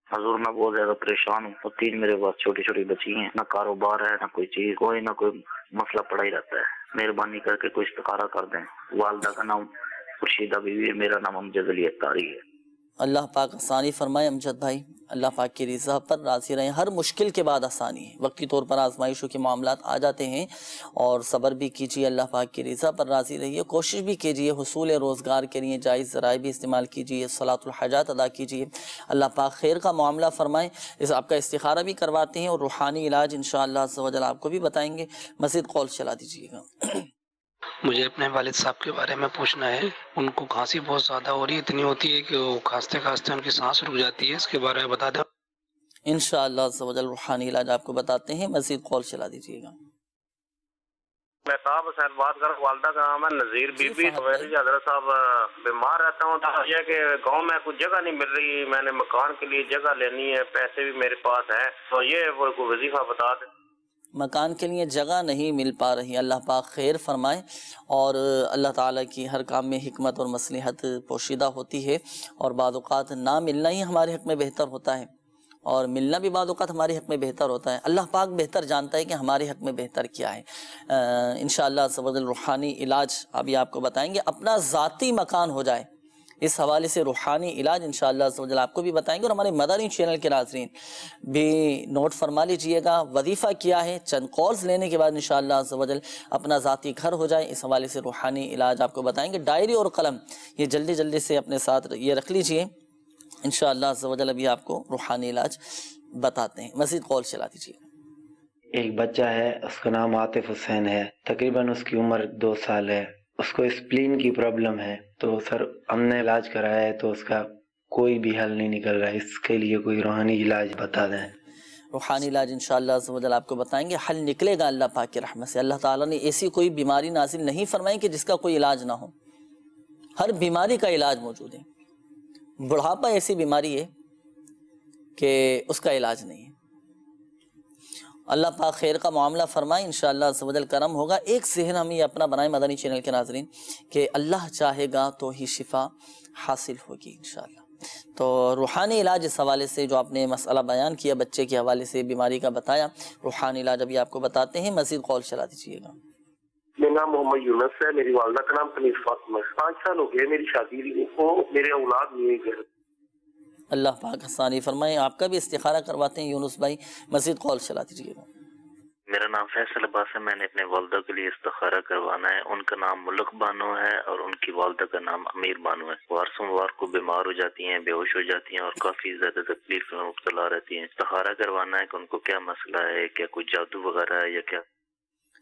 حضور میں بہت زیادہ پریشان ہوں، اور 3 میرے پاس چھوٹی چھوٹی بچی ہیں، نہ کاروبار ہے نہ کوئی چیز، کوئی نہ کوئی مسئلہ پڑا ہی رہتا ہے. مہربانی کر کے کوئی استخارہ کر دیں. والدہ کا نام خورشیدہ بیوی ہے، میرا نام امجد علی اتاری ہے. اللہ پاک آسانی فرمائے. امجد بھائی اللہ پاک کی رضا پر راضی رہیں. ہر مشکل کے بعد آسانی ہے. وقتی طور پر آزمائشوں کے معاملات آ جاتے ہیں اور صبر بھی کیجیے، اللہ پاک کی رضا پر راضی رہیے. کوشش بھی کیجیے حصول روزگار کے لیے جائز ذرائع بھی استعمال کیجیے، صلاۃ الحاجات ادا کیجیے. اللہ پاک خیر کا معاملہ فرمائے. اس آپ کا استخارہ بھی کرواتے ہیں اور روحانی علاج انشاءاللہ عز و جل آپ کو بھی بتائیں گے. مزید کال چلا دیجیے گا. مجھے اپنے والد صاحب کے بارے میں پوچھنا ہے. ان کو کھانسی بہت زیادہ ہو رہی ہے، اتنی ہوتی ہے کہ وہ کھانستے کھانستے ان کی سانس رک جاتی ہے. اس کے بارے میں بتا دیں. انشاءاللہ عز و جل روحانی علاج آپ کو بتاتے ہیں. مزید کال چلا دیجیے گا. میں صاحب حسین بات کر، والدہ کا نام ہے نذیر بی بی. میری حضرت صاحب بیمار رہتا ہوں، یہ کہ گاؤں میں کچھ جگہ نہیں مل رہی، میں نے مکان کے لیے جگہ لینی ہے، پیسے بھی میرے پاس ہیں، تو یہ کوئی وظیفہ بتا دیں. مکان کے لیے جگہ نہیں مل پا رہی. اللہ پاک خیر فرمائے. اور اللہ تعالیٰ کی ہر کام میں حکمت اور مصلحت پوشیدہ ہوتی ہے، اور بعض اوقات نہ ملنا ہی ہمارے حق میں بہتر ہوتا ہے، اور ملنا بھی بعض اوقات ہمارے حق میں بہتر ہوتا ہے. اللہ پاک بہتر جانتا ہے کہ ہمارے حق میں بہتر کیا ہے. انشاءاللہ روحانی علاج ابھی آپ کو بتائیں گے. اپنا ذاتی مکان ہو جائے، اس حوالے سے روحانی علاج انشاءاللہ آپ کو بھی بتائیں گے. اور ہمارے مدنی چینل کے ناظرین بھی نوٹ فرما لیجئے گا وظیفہ کیا ہے. چند کالز لینے کے بعد انشاءاللہ اپنا ذاتی گھر ہو جائے، اس حوالے سے روحانی علاج آپ کو بتائیں گے. ڈائری اور قلم یہ جلدی جلدی سے اپنے ساتھ یہ رکھ لیجئے. انشاءاللہ ابھی آپ کو روحانی علاج بتاتے ہیں. مزید کال چلا دیجئے. ایک بچہ ہے، اس کا نام عاطف حسین ہے، تقریباً اس کی عمر 2 سال ہے. اس کو اسپلین کی پرابلم ہے، تو سر ہم نے علاج کرایا ہے تو اس کا کوئی بھی حل نہیں نکل رہا ہے. اس کے لیے کوئی روحانی علاج بتا دیں. روحانی علاج انشاءاللہ آپ کو بتائیں گے. حل نکلے گا اللہ پاک کی رحمت سے. اللہ تعالیٰ نے ایسی کوئی بیماری نازل نہیں فرمائی کہ جس کا کوئی علاج نہ ہو. ہر بیماری کا علاج موجود ہے. بڑھاپا ایسی بیماری ہے کہ اس کا علاج نہیں ہے. اللہ پاک خیر کا معاملہ فرمائے. انشاءاللہ کرم ہوگا. ایک ذہن ہم یہ اپنا بنائیں مدنی چینل کے ناظرین کہ اللہ چاہے گا تو ہی شفا حاصل ہوگی انشاءاللہ. تو روحانی علاج اس حوالے سے جو آپ نے مسئلہ بیان کیا بچے کے حوالے سے بیماری کا بتایا، روحانی علاج ابھی آپ کو بتاتے ہیں، مزید قول چلا دیجیے گا۔ میرا نام محمد یونس ہے، میری والدہ کا نام حنیف فاطمہ ہے، 5 سال ہو گئے میری شادی کو، میرے اولاد نہیں ہے۔ اللہ پاک آسانی فرمائے۔ آپ کا بھی استخارہ کرواتے ہیں یونس بھائی، مزید قول چلا دیجیے گا۔ میرا نام فیصل عباس ہے، میں نے اپنے والدہ کے لیے استخارہ کروانا ہے۔ ان کا نام ملک بانو ہے اور ان کی والدہ کا نام امیر بانو ہے۔ وہ ہر سوموار کو بیمار ہو جاتی ہیں، بے ہوش ہو جاتی ہیں اور کافی زیادہ تکلیف میں مبتلا رہتی ہیں۔ استخارہ کروانا ہے کہ ان کو کیا مسئلہ ہے، کیا کوئی جادو وغیرہ ہے یا کیا؟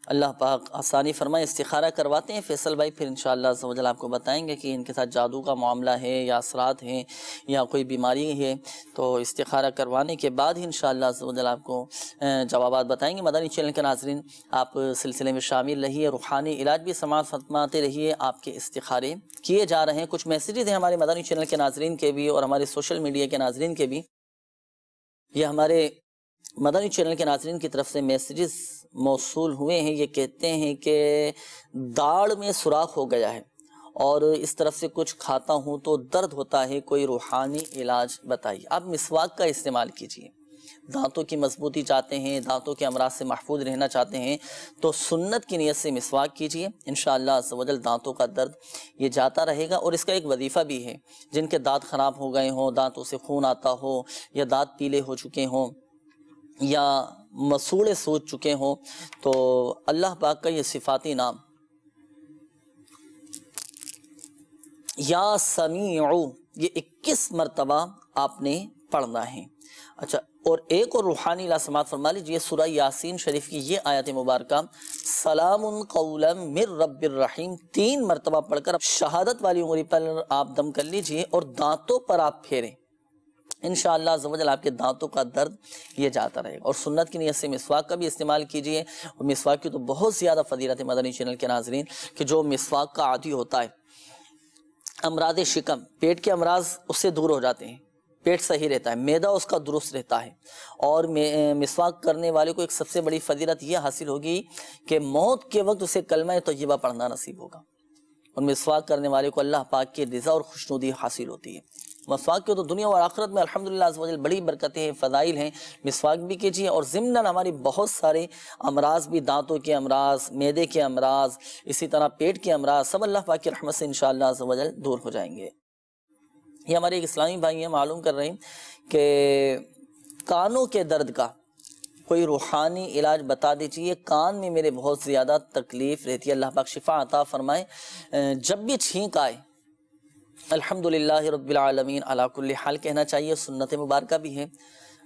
اللہ پاک آسانی فرمائے۔ استخارہ کرواتے ہیں فیصل بھائی، پھر انشاءاللہ عز و جل آپ کو بتائیں گے کہ ان کے ساتھ جادو کا معاملہ ہے یا اثرات ہیں یا کوئی بیماری ہے، تو استخارہ کروانے کے بعد ہی انشاءاللہ عز و جل آپ کو جوابات بتائیں گے۔ مدنی چینل کے ناظرین، آپ سلسلے میں شامل رہیے، روحانی علاج بھی سماعت فرماتے رہیے، آپ کے استخارے کیے جا رہے ہیں۔ کچھ میسیجز ہیں ہمارے مدنی چینل کے ناظرین کے بھی اور ہمارے سوشل میڈیا کے ناظرین کے بھی۔ یہ ہمارے مدنی چینل کے ناظرین کی طرف سے میسیجز موصول ہوئے ہیں، یہ کہتے ہیں کہ داڑھ میں سوراخ ہو گیا ہے اور اس طرف سے کچھ کھاتا ہوں تو درد ہوتا ہے، کوئی روحانی علاج بتائیے۔ آپ مسواک کا استعمال کیجیے، دانتوں کی مضبوطی چاہتے ہیں، دانتوں کے امراض سے محفوظ رہنا چاہتے ہیں تو سنت کی نیت سے مسواک کیجیے، انشاءاللہ عز و جل دانتوں کا درد یہ جاتا رہے گا۔ اور اس کا ایک وظیفہ بھی ہے، جن کے دانت خراب ہو گئے ہوں، دانتوں سے خون آتا ہو یا دانت پیلے ہو چکے ہوں یا مسوڑے سوج چکے ہوں، تو اللہ پاک کا یہ صفاتی نام یا سمیعو یہ 21 مرتبہ آپ نے پڑھنا ہے۔ اچھا، اور ایک اور روحانی علاج سماعت فرما لیجیے، سورہ یاسین شریف کی یہ آیت مبارکہ سلام قولا من رب الرحیم 3 مرتبہ پڑھ کر شہادت والی انگلی پر آپ دم کر لیجیے اور دانتوں پر آپ پھیریں، انشاءاللہ عز و جل آپ کے دانتوں کا درد یہ جاتا رہے گا۔ اور سنت کی نیت سے مسواک کا بھی استعمال کیجیے، اور مسواک کی تو بہت زیادہ فضیلت ہے مدنی چینل کے ناظرین، کہ جو مسواک کا عادی ہوتا ہے، امراض شکم، پیٹ کے امراض اس سے دور ہو جاتے ہیں، پیٹ صحیح رہتا ہے، معدہ اس کا درست رہتا ہے۔ اور مسواک کرنے والے کو ایک سب سے بڑی فضیلت یہ حاصل ہوگی کہ موت کے وقت اسے کلمہ طیبہ پڑھنا نصیب ہوگا، اور مسواک کرنے والے کو اللہ پاک کی رضا اور خوشنودی حاصل ہوتی ہے۔ مسواک کے تو دنیا اور آخرت میں الحمدللہ عز و جل بڑی برکتیں ہیں، فضائل ہیں، مسواک بھی کیجیے۔ اور ضمناً ہماری بہت سارے امراض بھی، دانتوں کے امراض، معدے کے امراض، اسی طرح پیٹ کے امراض، سب اللہ پاک کی رحمت سے انشاءاللہ عز و جل دور ہو جائیں گے۔ یہ ہمارے ایک اسلامی بھائی ہیں معلوم کر رہے ہیں کہ کانوں کے درد کا کوئی روحانی علاج بتا دیجیے، کان میں میرے بہت زیادہ تکلیف رہتی ہے، اللہ پاک شفا عطا فرمائے۔ جب بھی چھینک آئے الحمدللہ رب العالمین علی کل حال کہنا چاہیے، سنت مبارکہ بھی ہے۔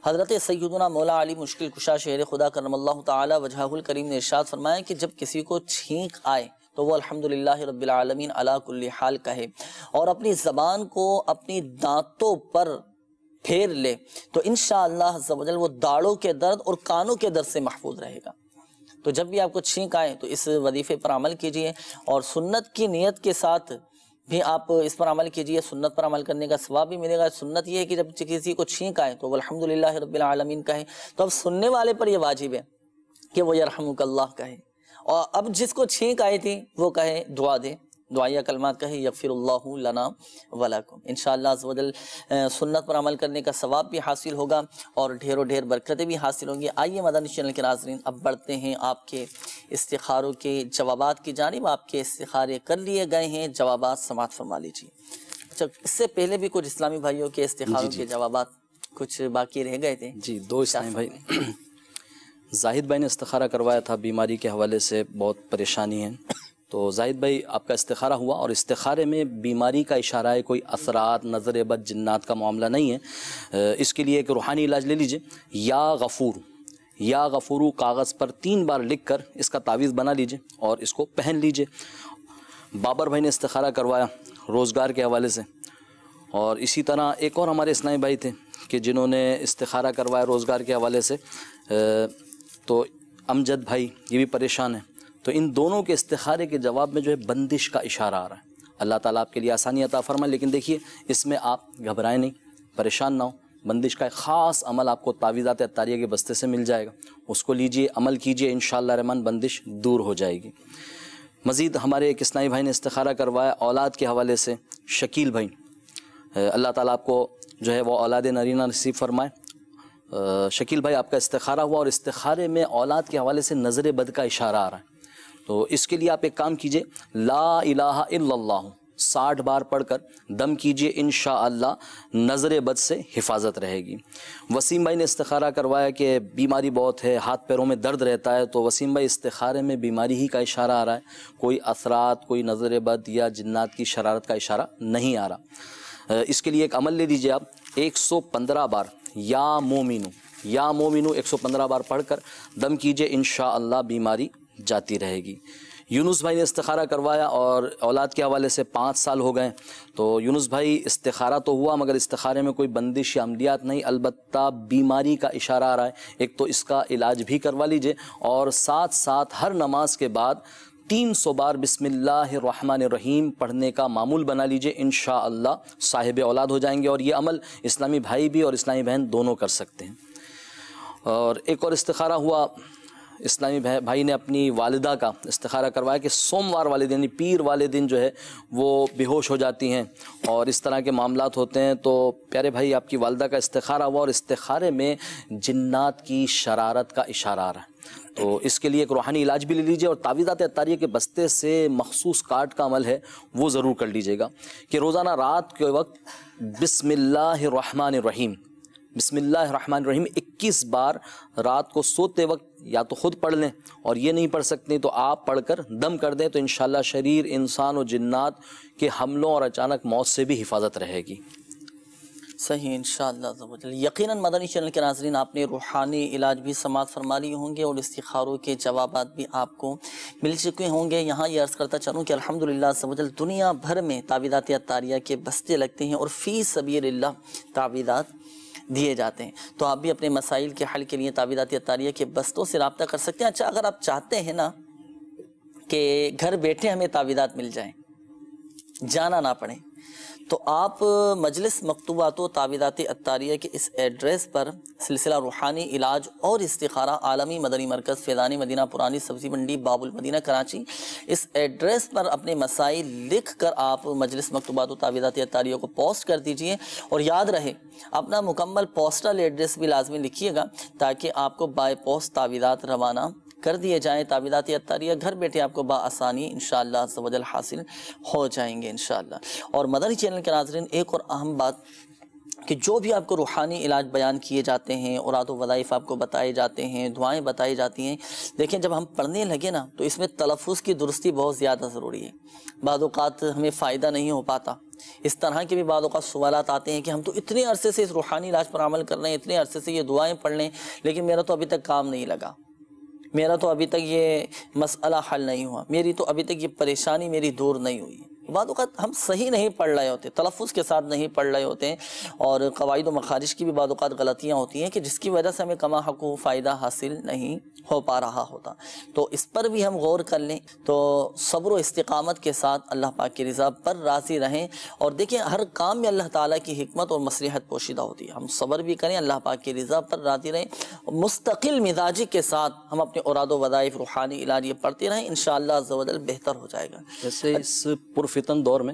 حضرت سیدنا مولا علی مشکل کشا شہر خدا کرم اللہ تعالی وجہہ الکریم نے ارشاد فرمایا کہ جب کسی کو چھینک آئے تو وہ الحمدللہ رب العالمین علی کل حال کہے، اور اپنی زبان کو اپنی دانتوں پر پھیر لے تو انشاءاللہ عز و جل وہ داڑھوں کے درد اور کانوں کے درد سے محفوظ رہے گا۔ تو جب بھی آپ کو چھینک آئے تو اس وظیفے پر عمل کیجئے، اور سنت کی نیت کے ساتھ بھی آپ اس پر عمل کیجئے، سنت پر عمل کرنے کا ثواب بھی ملے گا۔ سنت یہ ہے کہ جب کسی کو چھینک آئے تو وہ الحمدللہ رب العالمین کہے، تو اب سننے والے پر یہ واجب ہے کہ وہ یرحمک اللہ کہے، اور اب جس کو چھینک آئی تھی وہ کہے، دعا دے، دعائیہ کلمات کہے، یغفر اللہ لنا ولکم۔ انشاءاللہ عز و جل سنت پر عمل کرنے کا ثواب بھی حاصل ہوگا اور ڈھیروں ڈھیر برکتیں بھی حاصل ہوں گی۔ آئیے مدنی چینل کے ناظرین، اب بڑھتے ہیں آپ کے استخاروں کے جوابات کی جانب۔ آپ کے استخارے کر لیے گئے ہیں، جوابات سماعت فرما لیجیے۔ اچھا، اس سے پہلے بھی کچھ اسلامی بھائیوں کے استخاروں کے جوابات کچھ باقی رہ گئے تھے۔ جی، 2 اسلامی بھائی، زاہد بھائی نے استخارہ کروایا تھا، بیماری کے حوالے سے بہت پریشانی ہے۔ تو زاہد بھائی آپ کا استخارہ ہوا، اور استخارے میں بیماری کا اشارہ ہے، کوئی اثرات، نظر بد، جنات کا معاملہ نہیں ہے۔ اس کے لیے ایک روحانی علاج لے لیجئے، یا غفور، یا غفورو کاغذ پر 3 بار لکھ کر اس کا تعویذ بنا لیجئے اور اس کو پہن لیجئے۔ بابر بھائی نے استخارہ کروایا روزگار کے حوالے سے، اور اسی طرح ایک اور ہمارے اسلامی بھائی تھے کہ جنہوں نے استخارہ کروایا روزگار کے حوالے سے، تو امجد بھائی یہ بھی پریشان ہیں۔ تو ان دونوں کے استخارے کے جواب میں جو ہے بندش کا اشارہ آ رہا ہے۔ اللہ تعالیٰ آپ کے لیے آسانی عطا فرمائے، لیکن دیکھیے اس میں آپ گھبرائیں نہیں، پریشان نہ ہو۔ بندش کا ایک خاص عمل آپ کو تعویذات عطاریہ کے بستے سے مل جائے گا، اس کو لیجئے، عمل کیجئے، انشاءاللہ رحمان بندش دور ہو جائے گی۔ مزید ہمارے ایک اسلامی بھائی نے استخارہ کروایا اولاد کے حوالے سے، شکیل بھائی۔ اللہ تعالیٰ آپ کو جو ہے وہ اولاد نرینہ نصیب فرمائے۔ شکیل بھائی، آپ کا استخارہ ہوا اور استخارے میں اولاد کے حوالے سے نظر بد کا اشارہ آ رہا ہے، تو اس کے لیے آپ ایک کام کیجئے، لا الہ الا اللہ 60 بار پڑھ کر دم کیجئے، انشاءاللہ نظر بد سے حفاظت رہے گی۔ وسیم بھائی نے استخارہ کروایا کہ بیماری بہت ہے، ہاتھ پیروں میں درد رہتا ہے، تو وسیم بھائی استخارے میں بیماری ہی کا اشارہ آ رہا ہے، کوئی اثرات، کوئی نظر بد یا جنات کی شرارت کا اشارہ نہیں آ رہا۔ اس کے لیے ایک عمل لے لیجئے آپ، 115 بار یا مومنو 115 بار پڑھ کر دم کیجئے، انشاءاللہ بیماری جاتی رہے گی۔ یونس بھائی نے استخارہ کروایا اور اولاد کے حوالے سے 5 سال ہو گئے، تو یونس بھائی استخارہ تو ہوا مگر استخارے میں کوئی بندش یا عملیات نہیں، البتہ بیماری کا اشارہ آ رہا ہے، ایک تو اس کا علاج بھی کروا لیجئے اور ساتھ ساتھ ہر نماز کے بعد 300 بار بسم اللہ الرحمن الرحیم پڑھنے کا معمول بنا لیجئے، انشاءاللہ صاحب اولاد ہو جائیں گے، اور یہ عمل اسلامی بھائی بھی اور اسلامی بہن دونوں کر سکتے ہیں۔ اور ایک اور استخارہ ہوا، اسلامی بھائی نے اپنی والدہ کا استخارہ کروایا کہ سوموار والے دن، پیر والے دن جو ہے وہ بے ہوش ہو جاتی ہیں اور اس طرح کے معاملات ہوتے ہیں، تو پیارے بھائی آپ کی والدہ کا استخارہ ہوا اور استخارے میں جنات کی شرارت کا اشارہ آ رہا ہے، تو اس کے لیے ایک روحانی علاج بھی لے لیجئے، اور تعویذات عطاریہ کے بستے سے مخصوص کارڈ کا عمل ہے وہ ضرور کر لیجئے گا کہ روزانہ رات کے وقت بسم اللہ الرحمن الرحیم 21 بار رات کو سوتے وقت یا تو خود پڑھ لیں، اور یہ نہیں پڑھ سکتے تو آپ پڑھ کر دم کر دیں، تو انشاءاللہ شریر انسان و جنات کے حملوں اور اچانک موت سے بھی حفاظت رہے گی۔ صحیح انشاءاللہ۔ یقیناً مدنی چینل کے ناظرین آپ نے روحانی علاج بھی سماعت فرما لی ہوں گے اور استخاروں کے جوابات بھی آپ کو مل چکے ہوں گے۔ یہاں یہ عرض کرتا چلوں کہ الحمدللہ دنیا بھر میں تعویذات عطاریہ کے بستے لگتے ہیں اور فی سبیل اللہ تعویذات دیے جاتے ہیں، تو آپ بھی اپنے مسائل کے حل کے لیے تعویذات عطاریہ کے بستوں سے رابطہ کر سکتے ہیں۔ اچھا، اگر آپ چاہتے ہیں نا کہ گھر بیٹھے ہمیں تعویذات مل جائیں، جانا نہ پڑے، تو آپ مجلس مکتوبات و تعویذات عطاریہ کے اس ایڈریس پر سلسلہ روحانی علاج اور استخارہ عالمی مدنی مرکز فیضان مدینہ پرانی سبزی منڈی باب المدینہ کراچی، اس ایڈریس پر اپنے مسائل لکھ کر آپ مجلس مکتوبات و تعویذات عطاریہ کو پوسٹ کر دیجئے، اور یاد رہے اپنا مکمل پوسٹل ایڈریس بھی لازمی لکھیے گا تاکہ آپ کو بائی پوسٹ تعویذات روانہ کر دیے جائیں۔ تعویذات عطاریہ گھر بیٹھے آپ کو بآسانی انشاءاللہ عز و جل حاصل ہو جائیں گے انشاءاللہ۔ اور مدنی چینل کے ناظرین ایک اور اہم بات کہ جو بھی آپ کو روحانی علاج بیان کیے جاتے ہیں، اوراد و وظائف آپ کو بتائے جاتے ہیں، دعائیں بتائی جاتی ہیں، دیکھیں جب ہم پڑھنے لگے نا تو اس میں تلفظ کی درستی بہت زیادہ ضروری ہے۔ بعض اوقات ہمیں فائدہ نہیں ہو پاتا، اس طرح کے بھی بعض اوقات سوالات آتے ہیں کہ ہم تو اتنے عرصے سے اس روحانی علاج پر عمل کر رہے ہیں، اتنے عرصے سے یہ دعائیں پڑھ لیں، لیکن میرا تو ابھی تک کام نہیں لگا، میرا تو ابھی تک یہ مسئلہ حل نہیں ہوا، میری تو ابھی تک یہ پریشانی میری دور نہیں ہوئی۔ بعض اوقات ہم صحیح نہیں پڑھ رہے ہوتے، تلفظ کے ساتھ نہیں پڑھ رہے ہوتے ہیں، اور قواعد و مخارج کی بھی بعض اوقات غلطیاں ہوتی ہیں کہ جس کی وجہ سے ہمیں کما حقوق فائدہ حاصل نہیں ہو پا رہا ہوتا، تو اس پر بھی ہم غور کر لیں، تو صبر و استقامت کے ساتھ اللہ پاک کی رضا پر راضی رہیں، اور دیکھیں ہر کام میں اللہ تعالیٰ کی حکمت اور مصلحت پوشیدہ ہوتی ہے، ہم صبر بھی کریں، اللہ پاک کی رضا پر راضی رہیں، مستقل مزاجی کے ساتھ ہم اپنے اوراد و وظائف روحانی علاج یہ پڑھتے رہیں، انشاءاللہ عز و جل بہتر ہو جائے گا۔ جیسے اس پرفتن دور میں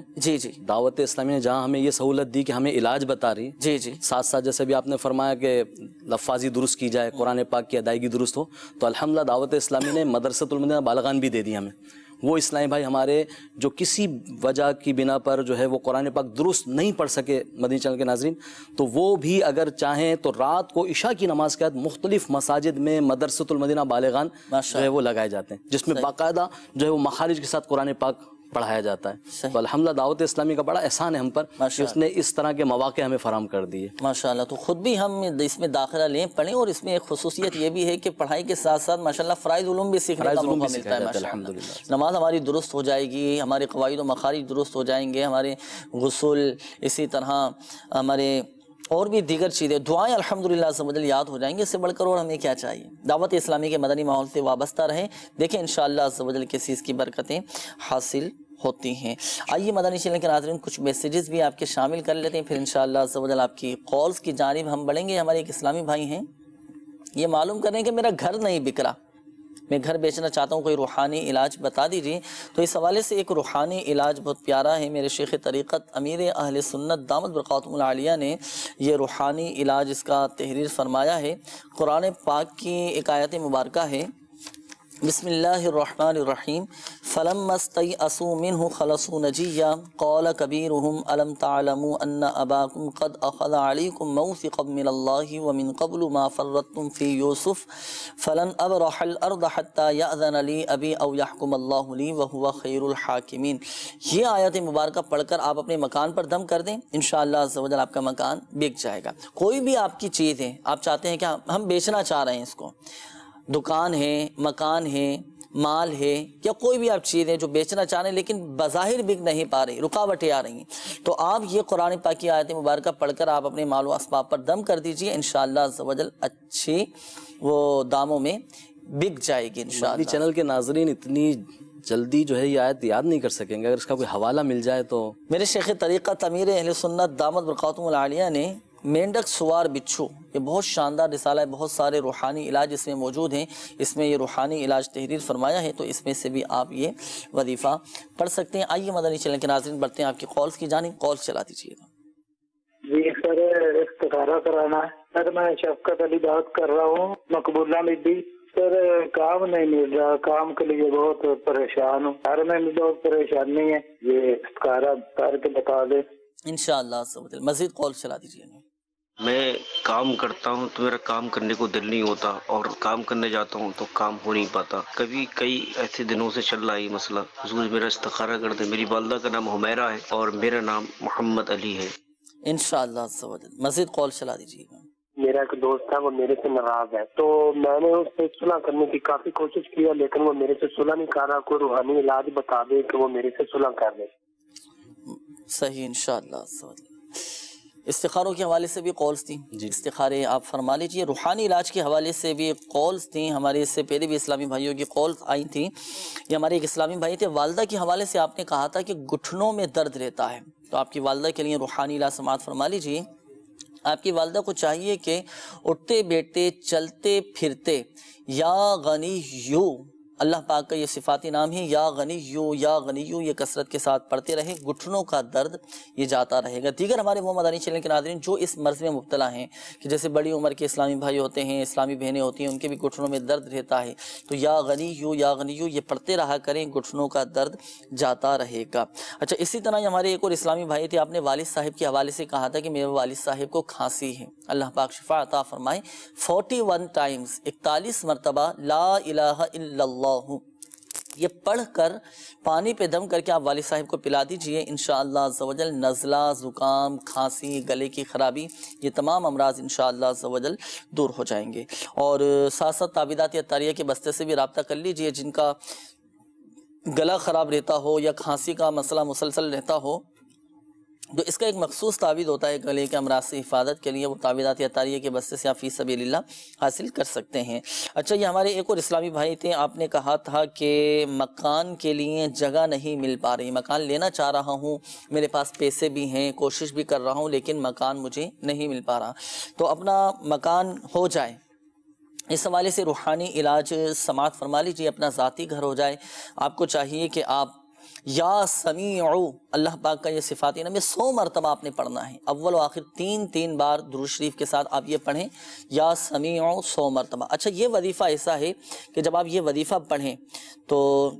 دعوت اسلامی نے جہاں ہمیں یہ سہولت دی کہ ہمیں علاج بتا رہی، ساتھ ساتھ جیسے بھی آپ نے فرمایا کہ لفاظی درست کی جائے، قرآن پاک کی ادائیگی درست ہو، تو الحمدللہ دعوت اسلامی نے مدرسۃ المدینہ بالغان بھی دے دی ہمیں۔ وہ اسلامی بھائی ہمارے جو کسی وجہ کی بنا پر جو ہے وہ قرآن پاک درست نہیں پڑھ سکے مدنی چینل کے ناظرین، تو وہ بھی اگر چاہیں تو رات کو عشاء کی نماز کے بعد مختلف مساجد میں مدرسۃ المدینہ بالغان جو ہے وہ لگائے جاتے ہیں، جس میں باقاعدہ جو ہے وہ مخارج کے ساتھ قرآن پاک پڑھایا جاتا ہے۔ تو الحمدللہ دعوت اسلامی کا بڑا احسان ہے ہم پر کہ اس نے اس طرح کے مواقع ہمیں فراہم کر دیے۔ ماشاءاللہ، تو خود بھی ہم اس میں داخلہ لیں، پڑھیں، اور اس میں ایک خصوصیت یہ بھی ہے کہ پڑھائی کے ساتھ ساتھ ماشاءاللہ فرائض علوم بھی سیکھنے کا موقع ملتا ہے ماشاءاللہ۔ نماز ہماری درست ہو جائے گی، ہمارے قواعد و مخارج درست ہو جائیں گے، ہمارے غسل، اسی طرح ہمارے اور بھی دیگر چیزیں، دعائیں الحمدللہ عز و جل یاد ہو جائیں گے۔ اس سے بڑھ کر اور ہمیں کیا چاہیے؟ دعوت اسلامی کے مدنی ماحول سے وابستہ رہیں، دیکھیں انشاءاللہ عز و جل کس چیز کی برکتیں حاصل ہوتی ہیں۔ آئیے مدنی چینل کے ناظرین کچھ میسیجز بھی آپ کے شامل کر لیتے ہیں، پھر انشاءاللہ عز و جل آپ کی کالز کی جانب ہم بڑھیں گے۔ ہمارے ایک اسلامی بھائی ہیں، یہ معلوم کریں کہ میرا گھر نہیں بک رہا، میں گھر بیچنا چاہتا ہوں، کوئی روحانی علاج بتا دیجیے۔ تو اس حوالے سے ایک روحانی علاج بہت پیارا ہے، میرے شیخ طریقت امیر اہل سنت دامت برکاتہم العالیہ نے یہ روحانی علاج اس کا تحریر فرمایا ہے۔ قرآن پاک کی ایک آیت مبارکہ ہے، بسم اللہ الرحمن الرحیم، فلما استیئسوا منہ خلصوا نجیا قال کبیرہم الم تعلموا ان اباکم قد اخذ علیکم موثقا من اللہ ومن قبل ما فرطتم فی یوسف فلن ابرح الارض حتی یأذن لی ابی او یحکم اللہ لی وہو خیر الحاکمین۔ یہ آیت مبارکہ پڑھ کر آپ اپنے مکان پر دم کر دیں، انشاءاللہ عز و جل آپ کا مکان بک جائے گا۔ کوئی بھی آپ کی چیز ہے، آپ چاہتے ہیں کہ ہم بیچنا چاہ رہے ہیں اس کو، دکان ہے، مکان ہے، مال ہے، یا کوئی بھی آپ چیز ہے جو بیچنا چاہ رہے ہیں لیکن بظاہر بک نہیں پا رہی، رکاوٹیں آ رہی ہیں، تو آپ یہ قرآن پاک کی آیت مبارکہ پڑھ کر آپ اپنے مال و اسباب پر دم کر دیجئے، انشاءاللہ عز و جل اچھی وہ داموں میں بک جائے گی انشاءاللہ۔ چینل کے ناظرین اتنی جلدی جو ہے یہ آیت یاد نہیں کر سکیں گے، اگر اس کا کوئی حوالہ مل جائے تو۔ میرے شیخ طریقت امیر اہل سنت دامت برکاتہم العالیہ نے مینڈک سوار بچھو، یہ بہت شاندار رسالہ ہے، بہہت سارے روحانی علاج اس میں موجود ہیں، اس میں یہ روحانی علاج تحریر فرمایا ہے، تو اس میں سے بھی آپ یہ وظیفہ پڑھ سکتے ہیں۔ آئیے مدنی چینل کے ناظرین بڑھتے ہیں آپ کی کالز کی جانب، کالز چلا دیجیے گا۔ جی سر، استخارہ کرانا ہے سر، میں شفقت علی بات کر رہا ہوں، مقبولہ میڈی۔ سر کام نہیں مل رہا، کام کے لیے بہت پریشان ہوں، گھر میں بھی بہت پریشانی ہے، یہ استخارہ کر کے بتا دیں انشاءاللہ۔ مزید کال چلا دیجیے۔ میں کام کرتا ہوں تو میرا کام کرنے کو دل نہیں ہوتا، اور کام کرنے جاتا ہوں تو کام ہو نہیں پاتا، کبھی کئی ایسے دنوں سے چل رہا ہے یہ مسئلہ، حضور میرا استخارہ کر دیں۔ میری والدہ کا نام حمیرہ ہے اور میرا نام محمد علی ہے۔ انشاءاللہ مزید کال چلا دیجیے گا۔ میرا ایک دوست ہے، وہ میرے سے ناراض ہے، تو میں نے اس سے صلح کرنے کی کافی کوشش کیا، لیکن وہ میرے سے صلح نہیں کر رہا۔ کوئی روحانی علاج بتا دے کہ وہ میرے سے صلح کر دے۔ صحیح، انشاءاللہ۔ استخاروں کے حوالے سے بھی کالز تھیں، استخارے آپ فرما لیجئے۔ روحانی علاج کے حوالے سے بھی کالز تھیں، ہمارے اس سے پہلے بھی اسلامی بھائیوں کی کالز آئی تھیں۔ یہ ہمارے ایک اسلامی بھائی تھے، والدہ کے حوالے سے آپ نے کہا تھا کہ گھٹنوں میں درد رہتا ہے، تو آپ کی والدہ کے لیے روحانی علاج سماعت فرما لیجئے۔ آپ کی والدہ کو چاہیے کہ اٹھتے بیٹھتے چلتے پھرتے یا غنی یو، اللہ پاک کا یہ صفاتی نام ہے، یا غنی یو یا غنی یو، یہ کثرت کے ساتھ پڑھتے رہے، گھٹنوں کا درد یہ جاتا رہے گا۔ دیگر ہمارے وہ مدنی چینل کے ناظرین جو اس مرض میں مبتلا ہیں، کہ جیسے بڑی عمر کے اسلامی بھائی ہوتے ہیں، اسلامی بہنیں ہوتی ہیں، ان کے بھی گھٹنوں میں درد رہتا ہے، تو یا غنی یو یا غنی یو یہ پڑھتے رہا کریں، گھٹنوں کا درد جاتا رہے گا۔ اچھا، اسی طرح ہمارے ایک اور اسلامی بھائی تھے، آپ نے والد صاحب کے حوالے سے کہا تھا کہ میرے والد صاحب کو کھانسی ہے، اللہ پاک شفا عطا فرمائے۔ 41 ٹائمز 41 مرتبہ لا الہ الا اللہ یہ پڑھ کر پانی پہ دم کر کے آپ والد صاحب کو پلا دیجئے، انشاءاللہ عز و جل نزلہ، زکام، کھانسی، گلے کی خرابی، یہ تمام امراض انشاءاللہ عز و جل دور ہو جائیں گے۔ اور ساتھ ساتھ تعویذات عطاریہ کے بستے سے بھی رابطہ کر لیجئے، جن کا گلا خراب رہتا ہو یا کھانسی کا مسئلہ مسلسل رہتا ہو، تو اس کا ایک مخصوص تعویذ ہوتا ہے گلے کے امراض سے حفاظت کے لیے، وہ تعویذات عطاریہ کے بستے سے آپ فی سبیل اللہ حاصل کر سکتے ہیں۔ اچھا، یہ ہمارے ایک اور اسلامی بھائی تھے، آپ نے کہا تھا کہ مکان کے لیے جگہ نہیں مل پا رہی، مکان لینا چاہ رہا ہوں، میرے پاس پیسے بھی ہیں، کوشش بھی کر رہا ہوں، لیکن مکان مجھے نہیں مل پا رہا، تو اپنا مکان ہو جائے، اس حوالے سے روحانی علاج سماعت فرما لیجیے، اپنا ذاتی گھر ہو جائے۔ آپ کو چاہیے کہ آپ یا سمیعو، اللہ پاک کا یہ صفاتی نام، یہ 100 مرتبہ آپ نے پڑھنا ہے، اول و آخر تین بار درود شریف کے ساتھ آپ یہ پڑھیں، یا سمیعو 100 مرتبہ۔ اچھا، یہ وظیفہ ایسا ہے کہ جب آپ یہ وظیفہ پڑھیں تو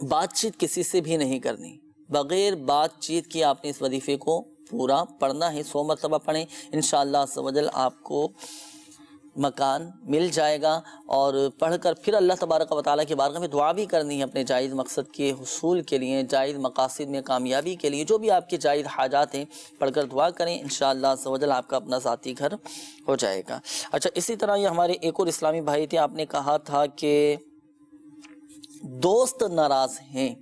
بات چیت کسی سے بھی نہیں کرنی، بغیر بات چیت کی آپ نے اس وظیفے کو پورا پڑھنا ہے، 100 مرتبہ پڑھیں، انشاءاللہ عز و جل آپ کو مکان مل جائے گا۔ اور پڑھ کر پھر اللہ تبارک و تعالیٰ کی بارگاہ میں دعا بھی کرنی ہے اپنے جائز مقصد کے حصول کے لیے، جائز مقاصد میں کامیابی کے لیے، جو بھی آپ کے جائز حاجات ہیں پڑھ کر دعا کریں، انشاءاللہ عز و جل آپ کا اپنا ذاتی گھر ہو جائے گا۔ اچھا، اسی طرح یہ ہمارے ایک اور اسلامی بھائی تھے، آپ نے کہا تھا کہ دوست ناراض ہیں،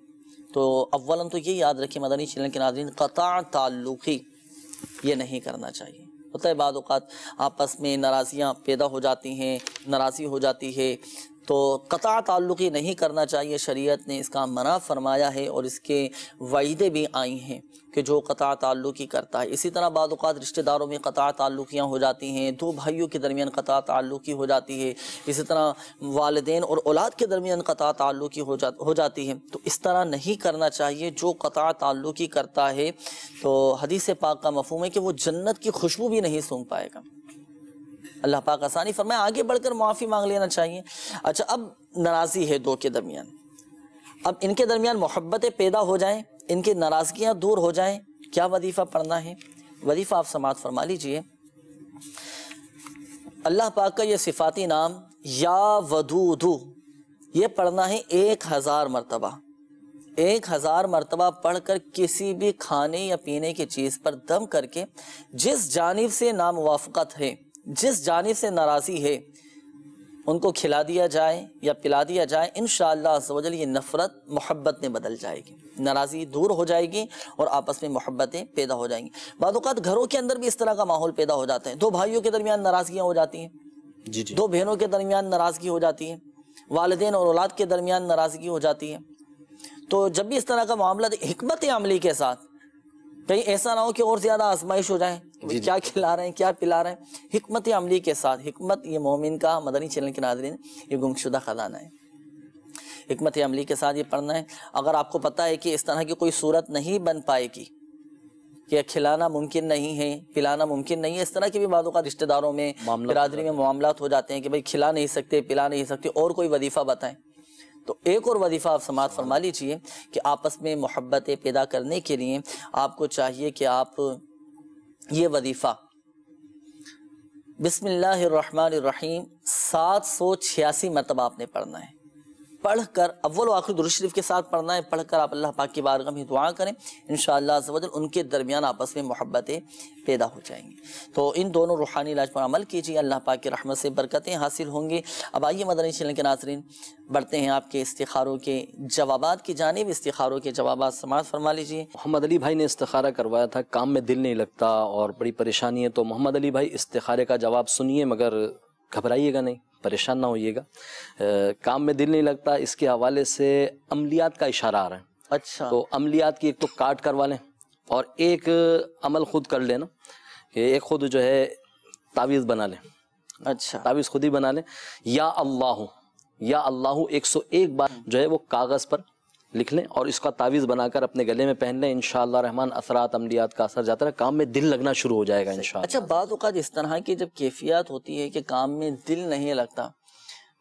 تو اولاً تو یہ یاد رکھیں مدنی چینل کے ناظرین، قطع تعلقی یہ نہیں کرنا چاہیے۔ ہوتا ہے بعض اوقات آپس میں ناراضیاں پیدا ہو جاتی ہیں، ناراضی ہو جاتی ہے، تو قطع تعلقی نہیں کرنا چاہیے، شریعت نے اس کا منع فرمایا ہے اور اس کے وعیدیں بھی آئی ہیں کہ جو قطع تعلقی کرتا ہے۔ اسی طرح بعض اوقات رشتہ داروں میں قطع تعلقیاں ہو جاتی ہیں، دو بھائیوں کے درمیان قطع تعلقی ہو جاتی ہے، اسی طرح والدین اور اولاد کے درمیان قطع تعلقی ہو جاتی ہے، تو اس طرح نہیں کرنا چاہیے۔ جو قطع تعلقی کرتا ہے تو حدیث پاک کا مفہوم ہے کہ وہ جنت کی خوشبو بھی نہیں سونگھ پائے گا۔ اللہ پاک آسانی فرمائے، آگے بڑھ کر معافی مانگ لینا چاہیے۔ اچھا، اب ناراضی ہے دو کے درمیان، اب ان کے درمیان محبتیں پیدا ہو جائیں، ان کی ناراضگیاں دور ہو جائیں، کیا وظیفہ پڑھنا ہے؟ وظیفہ آپ سماعت فرما لیجئے۔ اللہ پاک کا یہ صفاتی نام یا ودود، یہ پڑھنا ہے 1000 مرتبہ۔ 1000 مرتبہ پڑھ کر کسی بھی کھانے یا پینے کی چیز پر دم کر کے جس جانب سے ناموافقت ہے، جس جانب سے ناراضی ہے، ان کو کھلا دیا جائے یا پلا دیا جائے، انشاءاللہ عز و جل یہ نفرت محبت میں بدل جائے گی، ناراضی دور ہو جائے گی اور آپس میں محبتیں پیدا ہو جائیں گی۔ بعض اوقات گھروں کے اندر بھی اس طرح کا ماحول پیدا ہو جاتا ہے، دو بھائیوں کے درمیان ناراضگیاں ہو جاتی ہیں، دو بہنوں کے درمیان ناراضگی ہو جاتی ہے، والدین اور اولاد کے درمیان ناراضگی ہو جاتی ہے۔ تو جب بھی اس طرح کا معاملہ حکمت عملی کے ساتھ، کہیں ایسا نہ ہو کہ اور زیادہ آزمائش ہو جائے، کیا کھلا رہے ہیں کیا پلا رہے ہیں، حکمت عملی کے ساتھ۔ حکمت یہ مومن کا، مدنی چینل کے ناظرین، یہ گمشدہ خزانہ ہے، حکمت عملی کے ساتھ یہ پڑھنا ہے۔ اگر آپ کو پتہ ہے کہ اس طرح کی کوئی صورت نہیں بن پائے گی کہ کھلانا ممکن نہیں ہے، پلانا ممکن نہیں ہے، اس طرح کے بھی بعض اوقات رشتہ داروں میں، برادری میں معاملات ہو جاتے ہیں کہ بھائی کھلا نہیں سکتے، پلا نہیں سکتے، اور کوئی وظیفہ بتائیں، تو ایک اور وظیفہ آپ سماعت فرما لیجئے کہ آپس میں محبتیں پیدا کرنے کے لیے آپ کو چاہیے کہ آپ یہ وظیفہ بسم اللہ الرحمن الرحیم 786 مرتبہ آپ نے پڑھنا ہے، پڑھ کر اول و آخر درود شریف کے ساتھ پڑھنا ہے، پڑھ کر آپ اللہ پاک کی بارگاہ میں دعا کریں، انشاءاللہ عز و جل ان کے درمیان آپس میں محبتیں پیدا ہو جائیں گی۔ تو ان دونوں روحانی علاج پر عمل کیجیے، اللہ پاک کی رحمت سے برکتیں حاصل ہوں گی۔ اب آئیے مدنی چینل کے ناظرین، بڑھتے ہیں آپ کے استخاروں کے جوابات کی جانب۔ استخاروں کے جوابات سماعت فرما لیجیے۔ محمد علی بھائی نے استخارہ کروایا تھا، کام میں دل نہیں لگتا اور بڑی پریشانی ہے، تو محمد علی بھائی استخارے کا جواب سنیے، مگر گھبرائیے گا نہیں، پریشان نہ ہوئیے گا۔ کام میں دل نہیں لگتا، اس کے حوالے سے عملیات کا اشارہ آ رہا ہے۔ اچھا، تو عملیات کی ایک تو کارڈ کروا لیں اور ایک عمل خود کر لینا کہ ایک خود جو ہے تعویذ بنا لیں۔ اچھا، تعویذ خود ہی بنا لیں، یا اللہ 101 بار جو ہے وہ کاغذ پر لکھ لیں اور اس کا تعویذ بنا کر اپنے گلے میں پہن لیں، انشاءاللہ رحمان اثرات عملیات کا اثر جاتا ہے، کام میں دل لگنا شروع ہو جائے گا انشاءاللہ۔ اچھا، بعض اوقات اس طرح کی جب کیفیات ہوتی ہے کہ کام میں دل نہیں لگتا،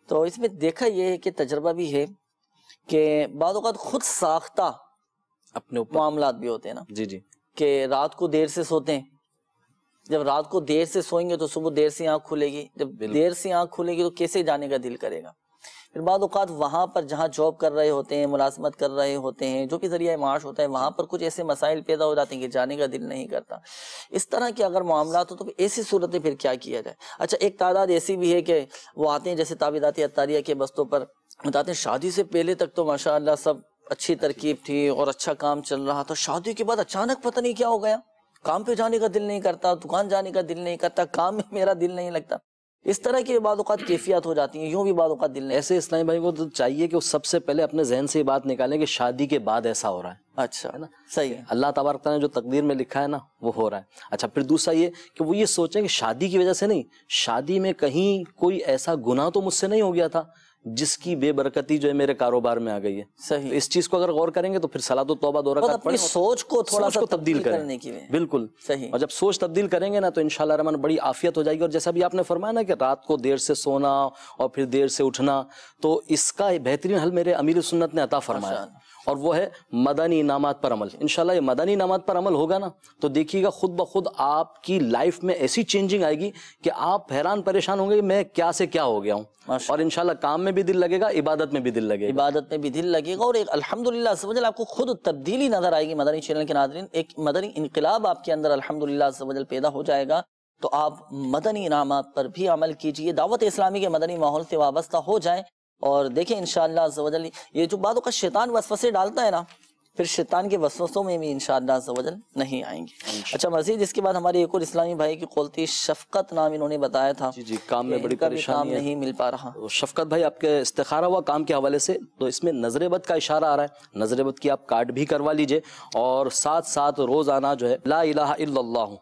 تو اس میں دیکھا یہ ہے کہ تجربہ بھی ہے کہ بعض اوقات خود ساختہ اپنے معاملات بھی ہوتے ہیں نا، جی کہ رات کو دیر سے سوتے ہیں، جب رات کو دیر سے سوئیں گے تو صبح دیر سے آنکھ کھلے گی، جب دیر سے آنکھ کھلے گی تو کیسے جانے کا دل کرے گا۔ پھر بعض اوقات وہاں پر جہاں جاب کر رہے ہوتے ہیں، ملازمت کر رہے ہوتے ہیں، جو بھی ذریعہ معاش ہوتا ہے، وہاں پر کچھ ایسے مسائل پیدا ہو جاتے ہیں کہ جانے کا دل نہیں کرتا۔ اس طرح کے اگر معاملات ہو تو ایسی صورتیں پھر کیا کیا جائے؟ اچھا، ایک تعداد ایسی بھی ہے کہ وہ آتے ہیں جیسے تعویذات عطاریہ کے بستوں پر بتاتے ہیں شادی سے پہلے تک تو ماشاءاللہ سب اچھی ترکیب تھی اور اچھا کام چل رہا تھا، شادی کے بعد اچانک پتہ نہیں کیا ہو گیا، کام پہ جانے کا دل نہیں کرتا، دکان جانے کا دل نہیں کرتا، کام میں میرا دل نہیں لگتا۔ اس طرح کی بعض اوقات کیفیات ہو جاتی ہیں، یوں بھی بعض اوقات دل نہیں۔ ایسے اسلامی بھائی کو تو چاہیے کہ وہ سب سے پہلے اپنے ذہن سے یہ بات نکالیں کہ شادی کے بعد ایسا ہو رہا ہے۔ اچھا، ہے نا، صحیح ہے، اللہ تبارک تعالیٰ نے جو تقدیر میں لکھا ہے نا وہ ہو رہا ہے۔ اچھا، پھر دوسرا یہ کہ وہ یہ سوچیں کہ شادی کی وجہ سے نہیں، شادی میں کہیں کوئی ایسا گناہ تو مجھ سے نہیں ہو گیا تھا جس کی بے برکتی جو ہے میرے کاروبار میں آ گئی ہے۔ صحیح، اس چیز کو اگر غور کریں گے تو پھر صلاۃ و توبہ 2 رکعت اپنی سوچ کو تھوڑا سا تبدیل کرنے کے لیے، بالکل صحیح۔ اور جب سوچ تبدیل کریں گے نا تو انشاءاللہ رحمان بڑی عافیت ہو جائے گی۔ اور جیسا بھی آپ نے فرمایا نا کہ رات کو دیر سے سونا اور پھر دیر سے اٹھنا، تو اس کا بہترین حل میرے امیر سنت نے عطا فرمایا، اور وہ ہے مدنی انعامات پر عمل۔ انشاءاللہ یہ مدنی انعامات پر عمل ہوگا نا تو دیکھیے گا خود بخود آپ کی لائف میں ایسی چینجنگ آئے گی کہ آپ حیران پریشان ہوں گے کہ میں کیا سے کیا ہو گیا ہوں، اور انشاءاللہ کام میں بھی دل لگے گا، عبادت میں بھی دل لگے گا، عبادت میں بھی دل لگے گا، اور ایک الحمدللہ عز و جل آپ کو خود تبدیلی نظر آئے گی۔ مدنی چینل کے ناظرین، ایک مدنی انقلاب آپ کے اندر الحمدللہ عز و جل پیدا ہو جائے گا۔ تو آپ مدنی انعامات پر بھی عمل کیجئے، دعوت اسلامی کے مدنی ماحول سے وابستہ ہو جائیں، اور دیکھیں انشاءاللہ عز و جل یہ جو بعضوں کا شیطان وسوسے ڈالتا ہے نا پھر شیطان کے وسوسوں میں بھی انشاءاللہ عز و جل نہیں آئیں گے۔ اچھا مزید اس کے بعد ہمارے ایک اور اسلامی بھائی کی کال تھی، شفقت نام انہوں نے بتایا تھا جی کام میں بڑی پریشانی نہیں مل پا رہا۔ شفقت بھائی آپ کے استخارہ ہوا کام کے حوالے سے، تو اس میں نظر بد کا اشارہ آ رہا ہے، نظر بد کی آپ کارڈ بھی کروا لیجئے، اور ساتھ ساتھ روزانہ جو ہے لا الہ الا اللہ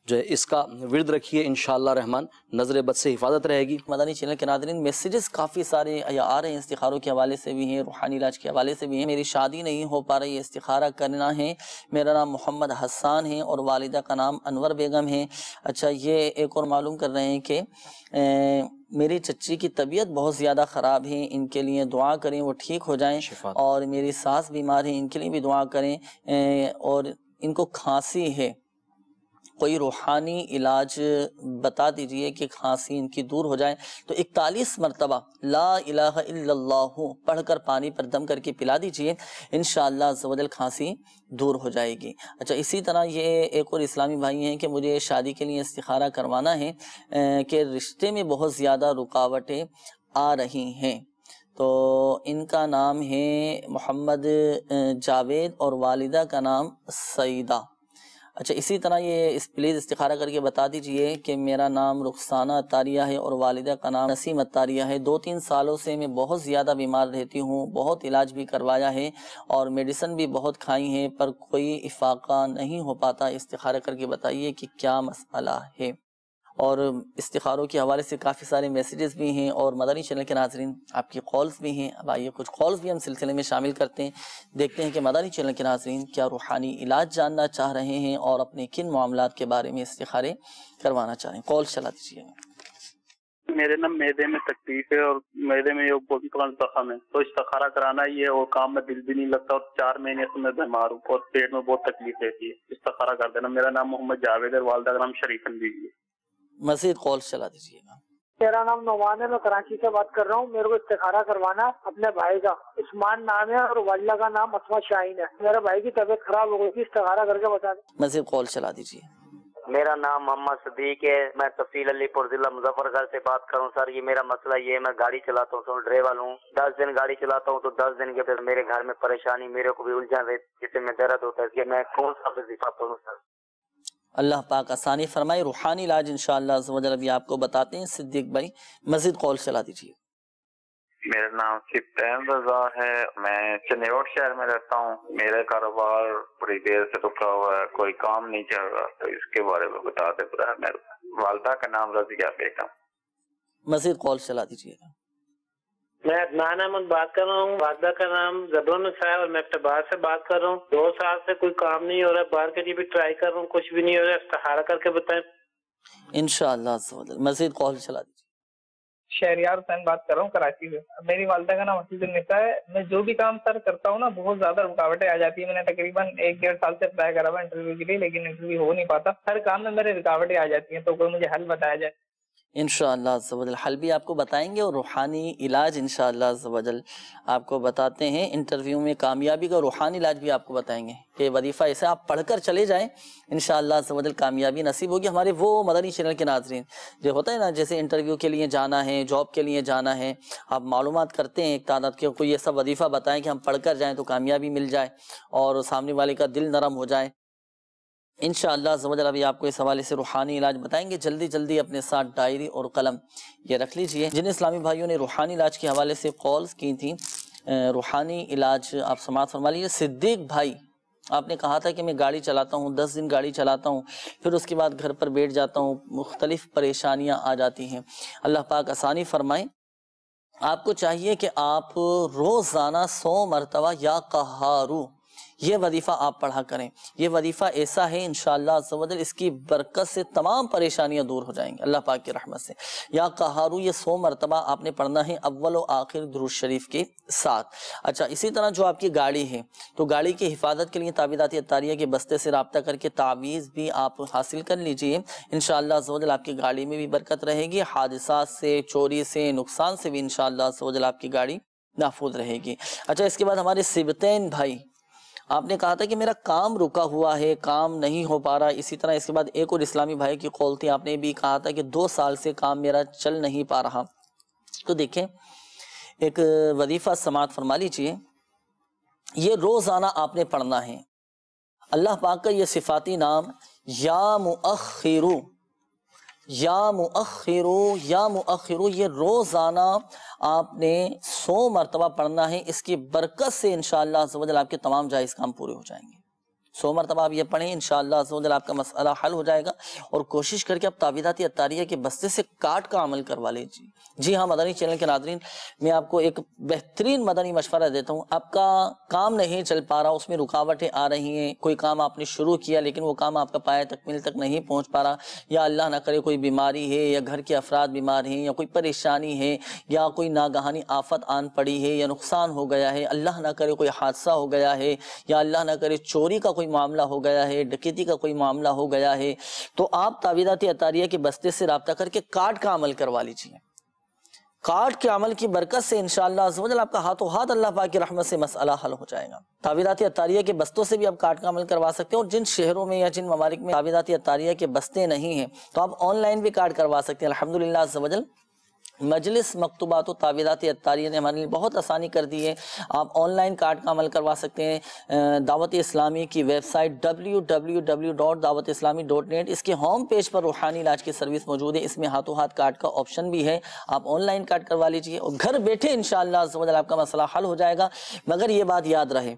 جو ہے اس کا ورد رکھیے، انشاءاللہ رحمان نظر بد سے حفاظت رہے گی۔ مدنی چینل کے ناظرین میسیجز کافی سارے آ رہے ہیں، استخاروں کے حوالے سے بھی ہیں، روحانی علاج کے حوالے سے بھی ہیں۔ میری شادی نہیں ہو پا رہی ہے، استخارہ کرنا ہے، میرا نام محمد حسان ہے اور والدہ کا نام انور بیگم ہے۔ اچھا یہ ایک اور معلوم کر رہے ہیں کہ میری چچی کی طبیعت بہت زیادہ خراب ہے، ان کے لیے دعا کریں وہ ٹھیک ہو جائیں، اور میری ساس بیمار ہیں، ان کے لیے بھی دعا کریں، اور ان کو کھانسی ہے، کوئی روحانی علاج بتا دیجئے کہ کھانسی ان کی دور ہو جائے۔ تو 41 مرتبہ لا الہ الا اللہ پڑھ کر پانی پر دم کر کے پلا دیجئے، انشاءاللہ عز و جل کھانسی دور ہو جائے گی۔ اچھا اسی طرح یہ ایک اور اسلامی بھائی ہیں کہ مجھے شادی کے لیے استخارہ کروانا ہے کہ رشتے میں بہت زیادہ رکاوٹیں آ رہی ہیں۔ تو ان کا نام ہے محمد جاوید اور والدہ کا نام سعیدہ۔ اچھا اسی طرح یہ پلیز استخارہ کر کے بتا دیجئے کہ میرا نام رخسانہ عطاریہ ہے اور والدہ کا نام نسیم عطاریہ ہے۔ 2-3 سالوں سے میں بہت زیادہ بیمار رہتی ہوں، بہت علاج بھی کروایا ہے اور میڈیسن بھی بہت کھائی ہیں، پر کوئی افاقہ نہیں ہو پاتا۔ استخارہ کر کے بتائیے کہ کیا مسئلہ ہے۔ اور استخاروں کے حوالے سے کافی سارے میسیجز بھی ہیں اور مدنی چینل کے ناظرین آپ کی کالز بھی ہیں۔ اب آئیے کچھ کالز بھی ہم سلسلے میں شامل کرتے ہیں، دیکھتے ہیں کہ مدنی چینل کے ناظرین کیا روحانی علاج جاننا چاہ رہے ہیں اور اپنے کن معاملات کے بارے میں استخارے کروانا چاہ رہے ہیں۔ کال چلا دیجیے۔ میرے نا معدے میں تکلیف ہے اور معدے میں زخم ہے، تو استخارہ کرانا ہی ہے، اور کام میں دل بھی نہیں لگتا، اور 4 مہینے سے میں بیمار ہوں اور پیٹ میں بہت تکلیف رہتی ہے۔ استخارہ کر دینا۔ میرا نام محمد جاوید ہے، والدہ کا نام شریفن بیوی ہے۔ مزید کال چلا دیجیے گا۔ میرا نام نعمان ہے، میں کراچی سے بات کر رہا ہوں۔ میرے کو استخارہ کروانا اپنے بھائی کا، عثمان نام ہے اور والدہ کا نام اسما شاہین ہے۔ میرے بھائی کی طبیعت خراب ہو گئی تھی، استخارہ کر کے بتا دیں۔ مزید کال چلا دیجیے۔ میرا نام محمد صدیق ہے، میں تحصیل علی پور ضلع مظفر گڑھ سے بات کروں۔ سر یہ میرا مسئلہ یہ ہے، میں گاڑی چلاتا ہوں، ڈرائیور ہوں۔ 10 دن گاڑی چلاتا ہوں تو 10 دن کے پھر میرے گھر میں پریشانی، میرے کو بھی الجھن رہتی، جسے میں درد ہوتا ہے کہ میں کون سا وظیفہ پڑھوں سر؟ اللہ پاک آسانی فرمائے۔ روحانی علاج انشاءاللہ عز و جل ابھی آپ کو بتاتے ہیں۔ صدیق بھائی مزید کال چلا دیجیے۔ میرا نام سپتین رضا ہے، میں چنیوٹ شہر میں رہتا ہوں۔ میرا کاروبار بڑی دیر سے رکا ہوا ہے، کوئی کام نہیں چل رہا، تو اس کے بارے میں بتا دیں برائے مہربانی۔ والدہ کا نام رضیہ بیگم۔ مزید کال چلا دیجیے گا۔ میں عدنان احمد بات کر رہا ہوں، والدہ کا نام زبرن صاحب، اور میں اپنے باہر سے بات کر رہا ہوں۔ 2 سال سے کوئی کام نہیں ہو رہا ہے، باہر کے لیے بھی ٹرائی کر رہا ہوں، کچھ بھی نہیں ہو رہا ہے۔ استخارہ کر کے بتائیں۔ انشاءاللہ عز و جل مزید کال چلا دیجیے۔ شہریار حسین بات کر رہا ہوں کراچی سے۔ میری والدہ کا نام حفیظ النساء ہے۔ میں جو بھی کام سر کرتا ہوں نا بہت زیادہ رکاوٹیں آ جاتی ہیں۔ میں نے تقریباً 1-1.5 سال سے اپلائی کرا ہوا انٹرویو کے لیے، لیکن انٹرویو ہو نہیں پاتا۔ ہر کام میں میرے رکاوٹیں آ جاتی ہیں، تو کوئی مجھے حل بتایا جائے۔ انشاءاللہ عز و جل حل بھی آپ کو بتائیں گے اور روحانی علاج انشاءاللہ عز و جل آپ کو بتاتے ہیں۔ انٹرویو میں کامیابی کا روحانی علاج بھی آپ کو بتائیں گے کہ وظیفہ ایسے آپ پڑھ کر چلے جائیں، انشاءاللہ عز و جل کامیابی نصیب ہوگی۔ ہمارے وہ مدنی چینل کے ناظرین جو ہوتا ہے نا، جیسے انٹرویو کے لیے جانا ہے، جاب کے لیے جانا ہے، آپ معلومات کرتے ہیں ایک تعداد کے، کوئی ایسا وظیفہ بتائیں کہ ہم پڑھ کر جائیں تو کامیابی مل جائے اور سامنے والے کا دل نرم ہو جائے۔ انشاءاللہ عز و جل ابھی آپ کو اس حوالے سے روحانی علاج بتائیں گے۔ جلدی جلدی اپنے ساتھ ڈائری اور قلم یہ رکھ لیجئے۔ جن اسلامی بھائیوں نے روحانی علاج کے حوالے سے کالز کی تھیں، روحانی علاج آپ سماعت فرما لیجیے۔ صدیق بھائی آپ نے کہا تھا کہ میں گاڑی چلاتا ہوں، 10 دن گاڑی چلاتا ہوں، پھر اس کے بعد گھر پر بیٹھ جاتا ہوں، مختلف پریشانیاں آ جاتی ہیں۔ اللہ پاک آسانی فرمائیں۔ آپ کو چاہیے کہ آپ روزانہ 100 مرتبہ یا قہارو یہ وظیفہ آپ پڑھا کریں۔ یہ وظیفہ ایسا ہے انشاءاللہ عز و جل اس کی برکت سے تمام پریشانیاں دور ہو جائیں گی اللہ پاک کی رحمت سے۔ یا قہارو یہ 100 مرتبہ آپ نے پڑھنا ہے اول و آخر درود شریف کے ساتھ۔ اچھا اسی طرح جو آپ کی گاڑی ہے تو گاڑی کی حفاظت کے لیے تعویذات عطاریہ کے بستے سے رابطہ کر کے تعویذ بھی آپ حاصل کر لیجئے۔ انشاءاللہ عز و جل آپ کی گاڑی میں بھی برکت رہے گی، حادثات سے، چوری سے، نقصان سے بھی انشاءاللہ عز و جل آپ کی گاڑی محفوظ رہے گی۔ اچھا اس کے بعد ہمارے سبتین بھائی آپ نے کہا تھا کہ میرا کام رکا ہوا ہے، کام نہیں ہو پا رہا۔ اسی طرح اس کے بعد ایک اور اسلامی بھائی کی کال تھی، آپ نے بھی کہا تھا کہ 2 سال سے کام میرا چل نہیں پا رہا۔ تو دیکھیں ایک وظیفہ سماعت فرما لیجئے۔ یہ روزانہ آپ نے پڑھنا ہے۔ اللہ پاک کا یہ صفاتی نام یا مؤخرو، یا مؤخرو، یا مؤخرو، یہ روزانہ آپ نے 100 مرتبہ پڑھنا ہے۔ اس کی برکت سے انشاءاللہ عز و جل آپ کے تمام جائز کام پورے ہو جائیں گے۔ 100 مرتبہ آپ یہ پڑھیں، انشاءاللہ عز و جل آپ کا مسئلہ حل ہو جائے گا۔ اور کوشش کر کے آپ تعویذات عطاریہ کے بستے سے کاٹ کا عمل کروا لیجیے۔ جی ہاں مدنی چینل کے ناظرین، میں آپ کو ایک بہترین مدنی مشورہ دیتا ہوں۔ آپ کا کام نہیں چل پا رہا، اس میں رکاوٹیں آ رہی ہیں، کوئی کام آپ نے شروع کیا لیکن وہ کام آپ کا پایہ تکمیل تک نہیں پہنچ پا رہا، یا اللہ نہ کرے کوئی بیماری ہے، یا گھر کے افراد بیمار ہیں، یا کوئی پریشانی ہے، یا کوئی ناگہانی آفت آن پڑی ہے، یا نقصان ہو گیا ہے، اللہ نہ کرے کوئی حادثہ ہو گیا ہے، یا اللہ نہ کرے چوری کا کوئی معاملہ ہو گیا ہے، ڈکیتی کا کوئی معاملہ ہو گیا ہے، تو آپ تعویذات عطاریہ کے بستے سے رابطہ کر کے کاٹ کا عمل کروا لیجیے۔ کاٹ کے عمل کی برکت سے انشاءاللہ عز و جل آپ کا ہاتھوں ہاتھ اللہ پاک کی رحمت سے مسئلہ حل ہو جائے گا۔ تعویذات عطاریہ کے بستوں سے بھی آپ کاٹ کا عمل کروا سکتے ہیں، اور جن شہروں میں یا جن ممالک میں تعویذات عطاریہ کے بستے نہیں ہیں تو آپ آن لائن بھی کاٹ کروا سکتے ہیں۔ الحمدللہ عز و جل مجلس مکتوبات و تعویذات عطاریہ نے ہمارے لیے بہت آسانی کر دی ہے۔ آپ آن لائن کارڈ کا عمل کروا سکتے ہیں۔ دعوت اسلامی کی ویب سائٹ www.dawatislami.net، اس کے ہوم پیج پر روحانی علاج کی سروس موجود ہے، اس میں ہاتھوں ہاتھ کارڈ کا آپشن بھی ہے، آپ آن لائن کارڈ کروا لیجیے اور گھر بیٹھے انشاءاللہ عز و جل آپ کا مسئلہ حل ہو جائے گا۔ مگر یہ بات یاد رہے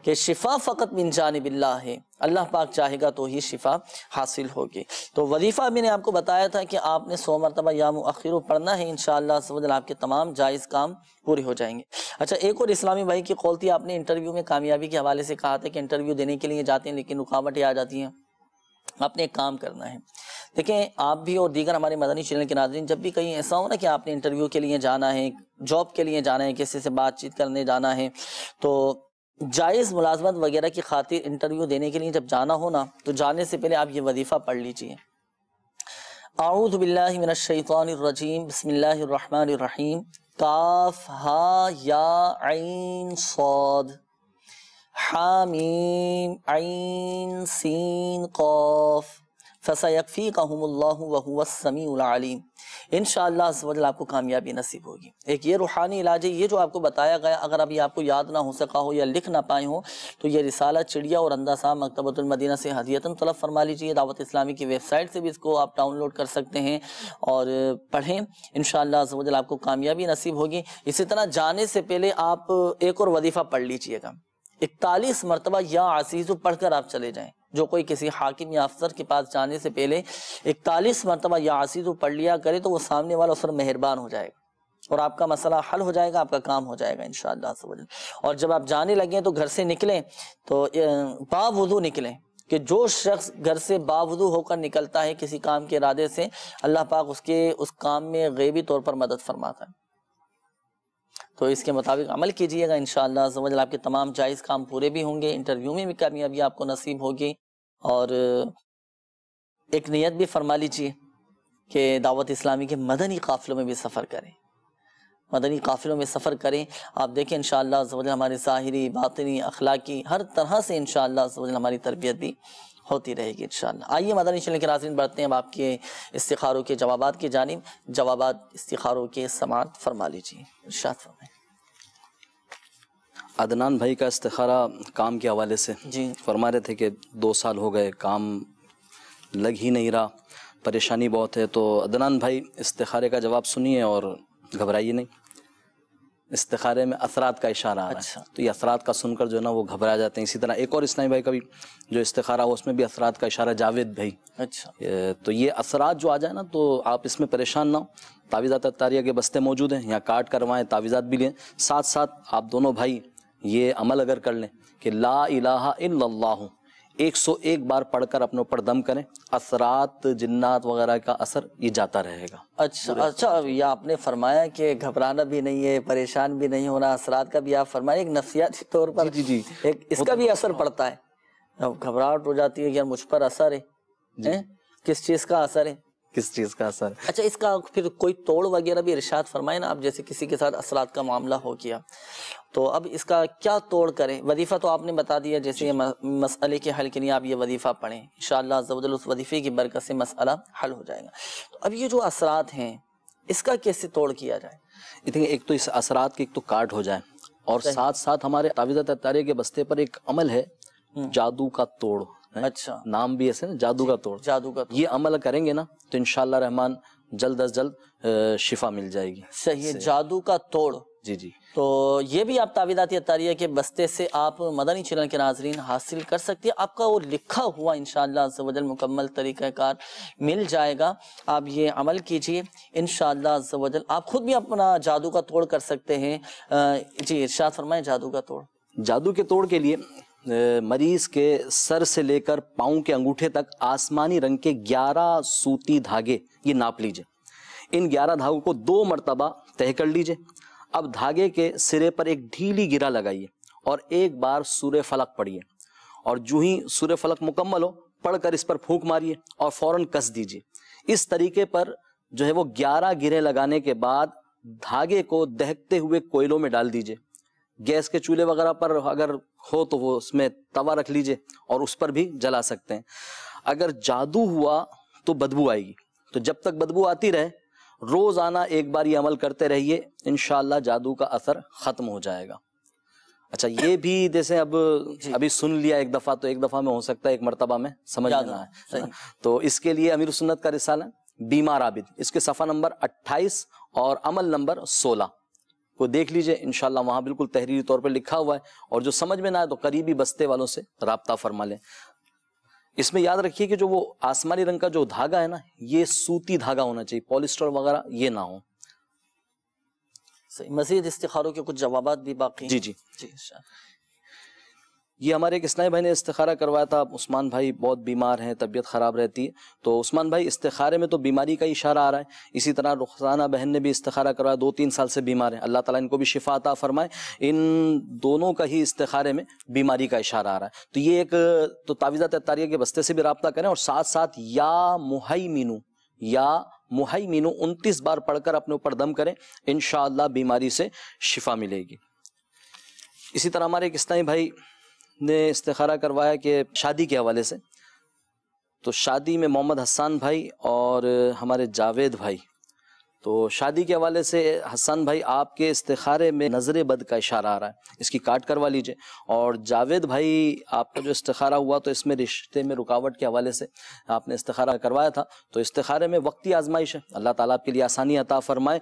کہ شفا فقط من جانب اللہ ہے، اللہ پاک چاہے گا تو ہی شفا حاصل ہوگی۔ تو وظیفہ میں نے آپ کو بتایا تھا کہ آپ نے 100 مرتبہ یا مؤخرو پڑھنا ہے، انشاءاللہ عز و جل آپ کے تمام جائز کام پورے ہو جائیں گے۔ اچھا، ایک اور اسلامی بھائی کی قول تھی، آپ نے انٹرویو میں کامیابی کے حوالے سے کہا تھا کہ انٹرویو دینے کے لیے جاتے ہیں لیکن رکاوٹیں آ جاتی ہیں۔ آپ نے ایک کام کرنا ہے، دیکھیں آپ بھی اور دیگر ہمارے مدنی چینل کے ناظرین، جب بھی کہیں ایسا ہو نا کہ آپ نے انٹرویو کے لیے جانا ہے، جاب کے لیے جانا ہے، کسی سے بات چیت کرنے جانا ہے، تو جائز ملازمت وغیرہ کی خاطر انٹرویو دینے کے لیے جب جانا ہو نا تو جانے سے پہلے آپ یہ وظیفہ پڑھ لیجئے۔ اعوذ باللہ من الشیطان الرجیم، بسم اللہ الرحمن الرحیم، کاف ہا یا عین صاد حامیم عین سین قاف فسیکفیکہم اللہ وہو السمیع العلیم۔ انشاءاللہ عز و جل آپ کو کامیابی نصیب ہوگی۔ ایک یہ روحانی علاج ہے، یہ جو آپ کو بتایا گیا، اگر ابھی آپ کو یاد نہ ہو سکا ہو یا لکھ نہ پائے ہو تو یہ رسالہ چڑیا اور اندھا صاحب مکتبۃ المدینہ سے ہدیتاً طلب فرما لیجیے۔ دعوت اسلامی کی ویب سائٹ سے بھی اس کو آپ ڈاؤن لوڈ کر سکتے ہیں اور پڑھیں، انشاءاللہ عز و جل آپ کو کامیابی نصیب ہوگی۔ اسی طرح جانے سے پہلے آپ ایک اور وظیفہ پڑھ لیجیے گا، 41 مرتبہ یا عزیزو پڑھ کر آپ چلے جائیں۔ جو کوئی کسی حاکم یا افسر کے پاس جانے سے پہلے 41 مرتبہ یا عزیزو پڑھ لیا کرے تو وہ سامنے والا اس پر مہربان ہو جائے گا اور آپ کا مسئلہ حل ہو جائے گا، آپ کا کام ہو جائے گا انشاءاللہ عز و جل۔ اور جب آپ جانے لگیں تو گھر سے نکلیں تو باوضو نکلیں، کہ جو شخص گھر سے باوضو ہو کر نکلتا ہے کسی کام کے ارادے سے، اللہ پاک اس کام میں غیبی طور پر مدد فرماتا ہے۔ تو اس کے مطابق عمل کیجئے گا، انشاءاللہ عز و جل آپ کے تمام جائز کام پورے بھی ہوں گے، انٹرویو میں بھی کامیابی آپ کو نصیب ہوگی۔ اور ایک نیت بھی فرما لیجئے کہ دعوت اسلامی کے مدنی قافلوں میں بھی سفر کریں، مدنی قافلوں میں سفر کریں۔ آپ دیکھیں انشاءاللہ عز و جل ہماری ظاہری، باطنی، اخلاقی ہر طرح سے انشاءاللہ عز و جل ہماری تربیت بھی ہوتی رہے گی انشاءاللہ۔ آئیے مدنی چینل کے ناظرین بڑھتے ہیں اب آپ کے استخاروں کے جوابات کی جانب، جوابات استخاروں کے سماعت فرما لیجیے، ارشاد فرمائیں۔ عدنان بھائی کا استخارہ کام کے حوالے سے جی فرما رہے تھے کہ 2 سال ہو گئے، کام لگ ہی نہیں رہا، پریشانی بہت ہے۔ تو عدنان بھائی اس کا جواب سنیے اور گھبرائیے نہیں۔ استخارے میں اثرات کا اشارہ آ رہا ہے، تو یہ اثرات کا سن کر جو ہے نا وہ گھبرا جاتے ہیں۔ اسی طرح ایک اور اسلامی بھائی کا بھی جو استخارہ ہو اس میں بھی اثرات کا اشارہ، جاوید بھائی۔ تو یہ اثرات جو آ جائے نا تو آپ اس میں پریشان نہ ہو، تعویذات عطاریہ کے بستے موجود ہیں، یہاں کارڈ کروائیں، تعویذات بھی لیں، ساتھ ساتھ آپ دونوں بھائی یہ عمل اگر کر لیں کہ لا الہ الا اللہ 101 بار پڑھ کر اپنے اوپر دم کریں، اثرات جنات وغیرہ کا اثر یہ جاتا رہے گا۔ اچھا، یہ آپ نے فرمایا کہ گھبرانا بھی نہیں ہے، پریشان بھی نہیں ہونا، اثرات کا بھی آپ فرمائیں، ایک نفسیاتی طور پر ایک اس کا بھی اثر پڑتا ہے، گھبراہٹ ہو جاتی ہے کہ یار مجھ پر اثر ہے، کس چیز کا اثر ہے؟ کس چیز کا اثر؟ اچھا، اس کا پھر کوئی توڑ وغیرہ بھی ارشاد فرمائے نا، آپ جیسے کسی کے ساتھ اثرات کا معاملہ ہو گیا تو اب اس کا کیا توڑ کریں؟ وظیفہ تو آپ نے بتا دیا، جیسے یہ مسئلے کے حل کے لیے آپ یہ وظیفہ پڑھیں، انشاءاللہ عز و جل اس وظیفے کی برکت سے مسئلہ حل ہو جائے گا۔ تو اب یہ جو اثرات ہیں اس کا کیسے توڑ کیا جائے؟ ایک تو اس اثرات کے ایک تو کاٹ ہو جائے، اور ساتھ ساتھ ہمارے تعویذات اطاریہ کے بستے پر ایک عمل ہے جادو کا توڑ. اچھا نام بھی ایسے نا جادو کا توڑ. جادو کا توڑ یہ عمل کریں گے نا تو انشاءاللہ رحمان جلد از جلد شفا مل جائے گی. صحیح ہے. جادو کا توڑ. جی جی. تو یہ بھی آپ تعویذات اطاریہ کے بستے سے آپ مدنی چینل کے ناظرین حاصل کر سکتے ہیں. آپ کا وہ لکھا ہوا انشاءاللہ عز و جل مکمل طریقہ کار مل جائے گا. آپ یہ عمل کیجئے انشاءاللہ عز و جل. آپ خود بھی اپنا جادو کا توڑ کر سکتے ہیں. جی ارشاد فرمائیں. جادو کا توڑ. جادو کے توڑ کے لیے مریض کے سر سے لے کر پاؤں کے انگوٹھے تک آسمانی رنگ کے 11 سوتی دھاگے یہ ناپ لیجئے. ان 11 دھاگوں کو 2 مرتبہ تہہ کر لیجئے. اب دھاگے کے سرے پر ایک ڈھیلی گرہ لگائیے اور ایک بار سورہ فلق پڑھیے. اور جو ہی سورہ فلق مکمل ہو پڑھ کر اس پر پھونک ماریے اور فوراً کس دیجئے. اس طریقے پر جو ہے وہ 11 گرہیں لگانے کے بعد دھاگے کو دہکتے ہوئے کوئلوں میں ڈال دیجئے. گیس کے چولہے وغیرہ پر اگر ہو تو وہ اس میں توا رکھ لیجئے اور اس پر بھی جلا سکتے ہیں. اگر جادو ہوا تو بدبو آئے گی, تو جب تک بدبو آتی رہے روزانہ ایک بار یہ عمل کرتے رہیے, انشاءاللہ جادو کا اثر ختم ہو جائے گا. اچھا یہ بھی جیسے ابھی سن لیا ایک دفعہ تو ایک دفعہ میں ہو سکتا ہے ایک مرتبہ میں سمجھ لینا ہے. تو اس کے لیے امیر السنت کا رسالہ بیمار عابد, اس کے صفحہ نمبر 28 اور عمل نمبر 16 کو دیکھ لیجئے. انشاءاللہ وہاں بالکل تحریری طور پر لکھا ہوا ہے, اور جو سمجھ میں نہ آئے تو قریبی بستے والوں سے رابطہ فرما لیں. اس میں یاد رکھیے کہ جو وہ آسمانی رنگ کا جو دھاگا ہے نا, یہ سوتی دھاگا ہونا چاہیے, پولیسٹر وغیرہ یہ نہ ہو. مزید استخاروں کے کچھ جوابات بھی باقی ہیں. جی جی. یہ ہمارے ایک اسلامی بھائی نے استخارہ کروایا تھا. عثمان بھائی بہت بیمار ہیں, طبیعت خراب رہتی ہے. تو عثمان بھائی استخارے میں تو بیماری کا اشارہ آ رہا ہے. اسی طرح رخسانہ بہن نے بھی استخارہ کروایا, 2-3 سال سے بیمار ہیں. اللہ تعالیٰ ان کو بھی شفا عطا فرمائے. ان دونوں کا ہی استخارے میں بیماری کا اشارہ آ رہا ہے. تو یہ ایک تو تعویذات اطاریہ کے بستے سے بھی رابطہ کریں, اور ساتھ ساتھ یا مہیمنو 29 بار پڑھ کر اپنے اوپر دم کریں, انشاءاللہ بیماری سے شفا ملے گی. اسی طرح ہمارے ایک اسلامی بھائی نے استخارہ کروایا کہ شادی کے حوالے سے. تو شادی میں محمد حسان بھائی اور ہمارے جاوید بھائی, تو شادی کے حوالے سے حسان بھائی آپ کے استخارے میں نظر بد کا اشارہ آ رہا ہے, اس کی کاٹ کروا لیجئے. اور جاوید بھائی آپ کا جو استخارہ ہوا تو اس میں رشتے میں رکاوٹ کے حوالے سے آپ نے استخارہ کروایا تھا. تو استخارے میں وقتی آزمائش ہے, اللہ تعالیٰ آپ کے لیے آسانی عطا فرمائے.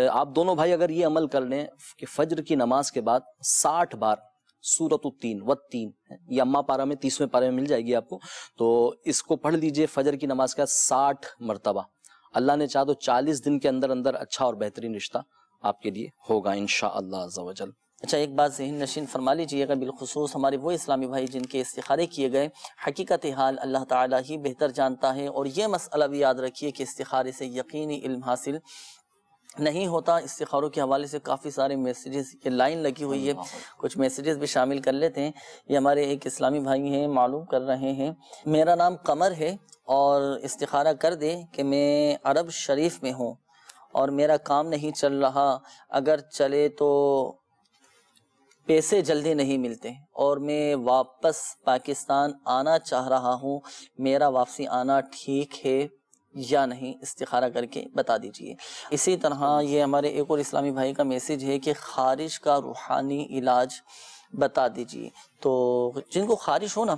آپ دونوں بھائی اگر یہ عمل کر لیں کہ فجر کی نماز کے بعد 60 بار سورۃ التین والتین, یہ اما پارہ میں 30ویں پارے میں مل جائے گی آپ کو, تو اس کو پڑھ لیجئے فجر کی نماز کا 60 مرتبہ. اللہ نے چاہا تو 40 دن کے اندر اندر اچھا اور بہترین رشتہ آپ کے لیے ہوگا انشاءاللہ عز و جل. اچھا ایک بات ذہن نشین فرما لیجیے گا, بالخصوص ہمارے وہ اسلامی بھائی جن کے استخارے کیے گئے, حقیقت حال اللہ تعالیٰ ہی بہتر جانتا ہے. اور یہ مسئلہ بھی یاد رکھیے کہ استخارے سے یقینی علم حاصل نہیں ہوتا. استخاروں کے حوالے سے کافی سارے میسیجز, یہ لائن لگی ہوئی ہے, کچھ میسیجز بھی شامل کر لیتے ہیں. یہ ہمارے ایک اسلامی بھائی ہیں, معلوم کر رہے ہیں, میرا نام قمر ہے اور استخارہ کر دے کہ میں عرب شریف میں ہوں اور میرا کام نہیں چل رہا, اگر چلے تو پیسے جلدی نہیں ملتے, اور میں واپس پاکستان آنا چاہ رہا ہوں, میرا واپسی آنا ٹھیک ہے یا نہیں, استخارہ کر کے بتا دیجئے. اسی طرح یہ ہمارے ایک اور اسلامی بھائی کا میسیج ہے کہ خارش کا روحانی علاج بتا دیجئے. تو جن کو خارش ہو نا,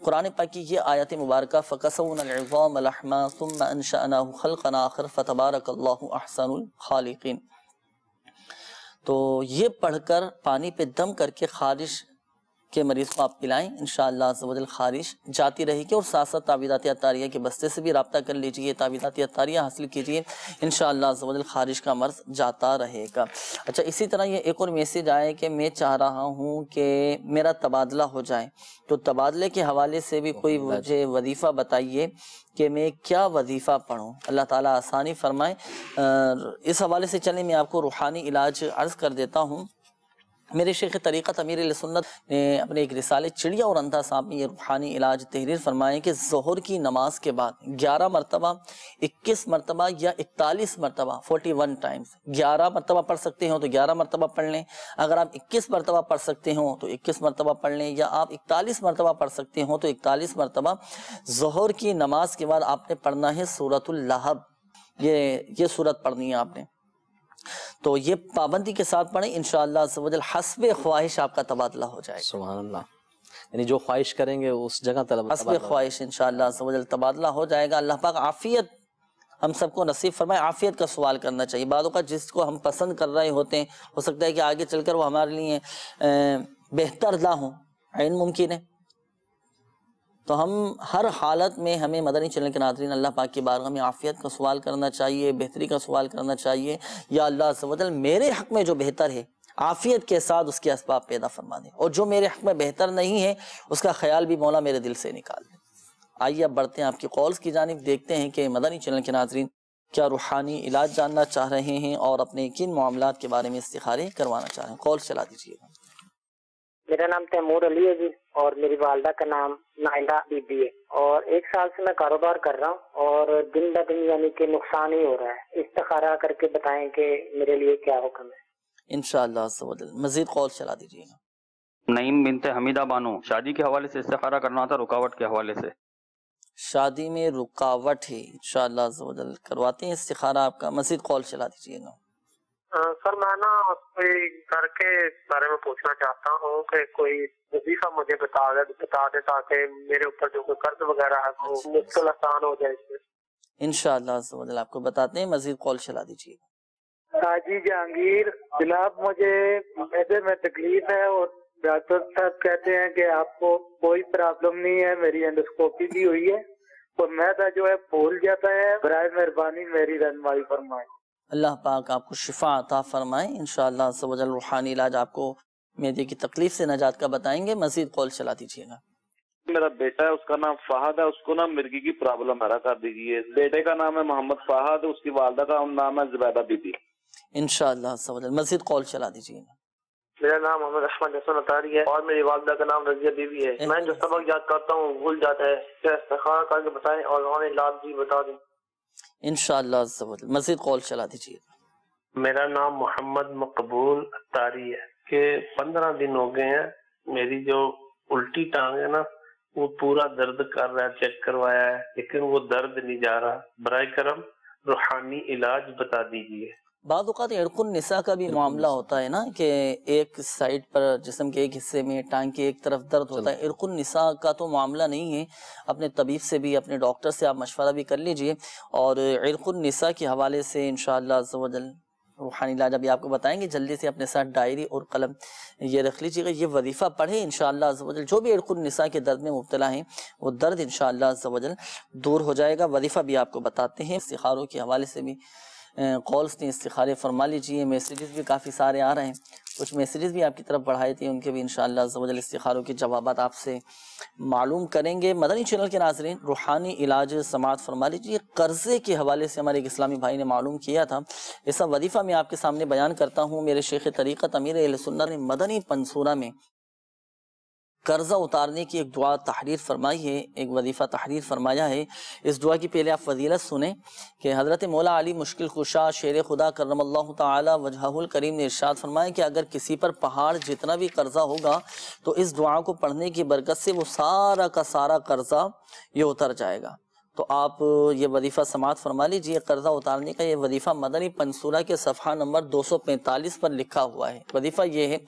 قرآن پاک کی یہ آیت مبارکہ فَقَسَوْنَا الْعِظَامَ لَحْمًا ثُمَّ أَنشَأْنَاهُ خَلْقًا آخَرَ فَتَبَارَكَ اللَّهُ أَحْسَنُ الْخَالِقِينَ. تو یہ پڑھ کر پانی پہ دم کر کے خارش کے مریض کو آپ پلائیں, انشاءاللہ عز و جل خارش جاتی رہے گی. اور ساتھ ساتھ تعویذات اطاریہ کے بستے سے بھی رابطہ کر لیجئے, تعویذات اطاریہ حاصل کیجئے, انشاءاللہ عز و جل خارش کا مرض جاتا رہے گا. اچھا اسی طرح یہ ایک اور میسیج آئے کہ میں چاہ رہا ہوں کہ میرا تبادلہ ہو جائے, تو تبادلے کے حوالے سے بھی کوئی مجھے وظیفہ بتائیے کہ میں کیا وظیفہ پڑھوں, اللہ تعالیٰ آسانی فرمائے. اس حوالے سے چلیں میں آپ کو روحانی علاج عرض کر دیتا ہوں. میرے شیخ طریقت امیر اہل سنت نے اپنے ایک رسالے چڑیا اور اندھا صاحب میں یہ روحانی علاج تحریر فرمائے کہ ظہر کی نماز کے بعد 11 مرتبہ 21 مرتبہ یا 41 مرتبہ 41 ٹائمز 11 مرتبہ پڑھ سکتے ہوں تو 11 مرتبہ پڑھ لیں, اگر آپ 21 مرتبہ پڑھ سکتے ہوں تو 21 مرتبہ پڑھ لیں, یا آپ 41 مرتبہ پڑھ سکتے ہوں تو 41 مرتبہ ظہر کی نماز کے بعد آپ نے پڑھنا ہے سورۃ اللہب. یہ سورت پڑھنی ہے آپ نے. تو یہ پابندی کے ساتھ پڑھیں، انشاءاللہ عز و جل حسب خواہش آپ کا تبادلہ ہو جائے گا۔ سبحان اللہ، یعنی جو خواہش کریں گے اس جگہ حسب خواہش انشاءاللہ عز و جل تبادلہ ہو جائے گا۔ اللہ پاک عافیت ہم سب کو نصیب فرمائے۔ عافیت کا سوال کرنا چاہیے۔ بعض اوقات جس کو ہم پسند کر رہے ہوتے ہیں ہو سکتا ہے کہ آگے چل کر وہ ہمارے لیے بہتر نہ ہوں، عین ممکن ہے۔ تو ہم ہر حالت میں ہمیں مدنی چینل کے ناظرین اللہ پاک کی بارگاہ میں عافیت کا سوال کرنا چاہیے، بہتری کا سوال کرنا چاہیے۔ یا اللہ عز و جل میرے حق میں جو بہتر ہے عافیت کے ساتھ اس کے اسباب پیدا فرما دیں، اور جو میرے حق میں بہتر نہیں ہے اس کا خیال بھی مولا میرے دل سے نکال دیں۔ آئیے اب بڑھتے ہیں آپ کی کالز کی جانب، دیکھتے ہیں کہ مدنی چینل کے ناظرین کیا روحانی علاج جاننا چاہ رہے ہیں اور اپنے کن معاملات کے بارے میں استخارے کروانا چاہ رہے ہیں۔ کال چلا دیجیے گا۔ میرا نام تیمور علی ہے جی، اور میری والدہ کا نام نائلہ بی بی ہے، اور 1 سال سے میں کاروبار کر رہا ہوں اور دن بہ دن یعنی کہ نقصان ہی ہو رہا ہے۔ استخارہ کر کے بتائیں کہ میرے لیے کیا حکم ہے۔ انشاءاللہ عز و جل مزید کال چلا دیجیے گا۔ نعیم بنت حمیدہ بانو، شادی کے حوالے سے استخارہ کرنا تھا، رکاوٹ کے حوالے سے۔ شادی میں رکاوٹ ہے، انشاءاللہ عز و جل کرواتے ہیں استخارہ آپ کا۔ مزید کال چلا دیجیے گا۔ سر میں نا کوئی گھر کے بارے میں پوچھنا چاہتا ہوں کہ کوئی وظیفہ مجھے بتا دے تاکہ میرے اوپر جو کوئی قرض وغیرہ ہے وہ مشکل آسان ہو جائے۔ انشاءاللہ عز و جل آپ کو بتاتے ہیں، مزید کال چلا دیجیے گا۔ حاجی جہانگیر جناب، مجھے معدے میں تکلیف ہے اور ڈاکٹر صاحب کہتے ہیں کہ آپ کو کوئی پرابلم نہیں ہے، میری اینڈوسکوپی بھی ہوئی ہے اور معدہ جو ہے پھول جاتا ہے، برائے مہربانی میری رہنمائی فرمائیں۔ اللہ پاک آپ کو شفا عطا فرمائیں انشاءاللہ عز و جل۔ روحانی علاج آپ کو معدے کی تکلیف سے نجات کا بتائیں گے۔ مزید کال چلا دیجیے گا۔ میرا بیٹا ہے، اس کا نام فہد ہے، اس کو نا مرگی کی پرابلم ہے، کر دیجیے۔ بیٹے کا نام ہے محمد فہد، اس کی والدہ کا نام ہے زبیدہ بی بی۔ انشاءاللہ عز و جل مزید کال چلا دیجیے گا۔ میرا نام محمد احمد حسن اطاری ہے اور میری والدہ کا نام رضیہ بی بی ہے۔ میں جو سبق یاد کرتا ہوں بھول جاتا ہے، کیا استخارہ کر کے بتائیں اور روحانی علاج بھی بتا دیں۔ انشاءاللہ عز و جل مزید کال چلا دیجیے گا۔ میرا نام محمد مقبول اطاری ہے کہ 15 دن ہو گئے ہیں، میری جو الٹی ٹانگ ہے نا وہ پورا درد کر رہا ہے، چیک کروایا ہے لیکن وہ درد نہیں جا رہا۔ برائے کرم روحانی علاج بتا دیجیے۔ بعض اوقات عرق النساء کا بھی معاملہ ہوتا ہے نا کہ ایک سائڈ پر جسم کے ایک حصے میں ٹانگ کی ایک طرف درد ہوتا ہے۔ عرق النساء کا تو معاملہ نہیں ہے، اپنے طبیب سے بھی اپنے ڈاکٹر سے آپ مشورہ بھی کر لیجئے، اور عرق النساء کے حوالے سے انشاءاللہ عز و جل روحانی علاج ابھی آپ کو بتائیں گے۔ جلدی سے اپنے ساتھ ڈائری اور قلم یہ رکھ لیجیے گا، یہ وظیفہ پڑھیں انشاءاللہ عز و جل۔ جو بھی عرق النساء کے درد میں مبتلا ہیں وہ درد انشاءاللہ عز و جل دور ہو جائے گا۔ وظیفہ بھی آپ کو بتاتے ہیں۔ استخاروں کے حوالے سے بھی کالز نے استخارے فرما لیجیے۔ میسیجز بھی کافی سارے آ رہے ہیں، کچھ میسیجز بھی آپ کی طرف بڑھائے تھے، ان کے بھی انشاءاللہ عز و جل استخاروں کے جوابات آپ سے معلوم کریں گے۔ مدنی چینل کے ناظرین روحانی علاج سماعت فرما لیجیے۔ قرضے کے حوالے سے ہمارے ایک اسلامی بھائی نے معلوم کیا تھا، ایسا وظیفہ میں آپ کے سامنے بیان کرتا ہوں۔ میرے شیخ طریقت امیر اہل سنت نے مدنی پنصورہ میں قرضہ اتارنے کی ایک دعا تحریر فرمائی ہے، ایک وظیفہ تحریر فرمایا ہے۔ اس دعا کی پہلے آپ فضیلت سنیں کہ حضرت مولا علی مشکل کشا شیر خدا کرم اللہ تعالی وجہہ الکریم نے ارشاد فرمایا کہ اگر کسی پر پہاڑ جتنا بھی قرضہ ہوگا تو اس دعا کو پڑھنے کی برکت سے وہ سارا کا سارا قرضہ یہ اتر جائے گا۔ تو آپ یہ وظیفہ سماعت فرما لیجئے۔ قرضہ اتارنے کا یہ وظیفہ مدنی پنصورہ کے صفحہ نمبر 245 پر لکھا ہوا ہے۔ وظیفہ یہ ہے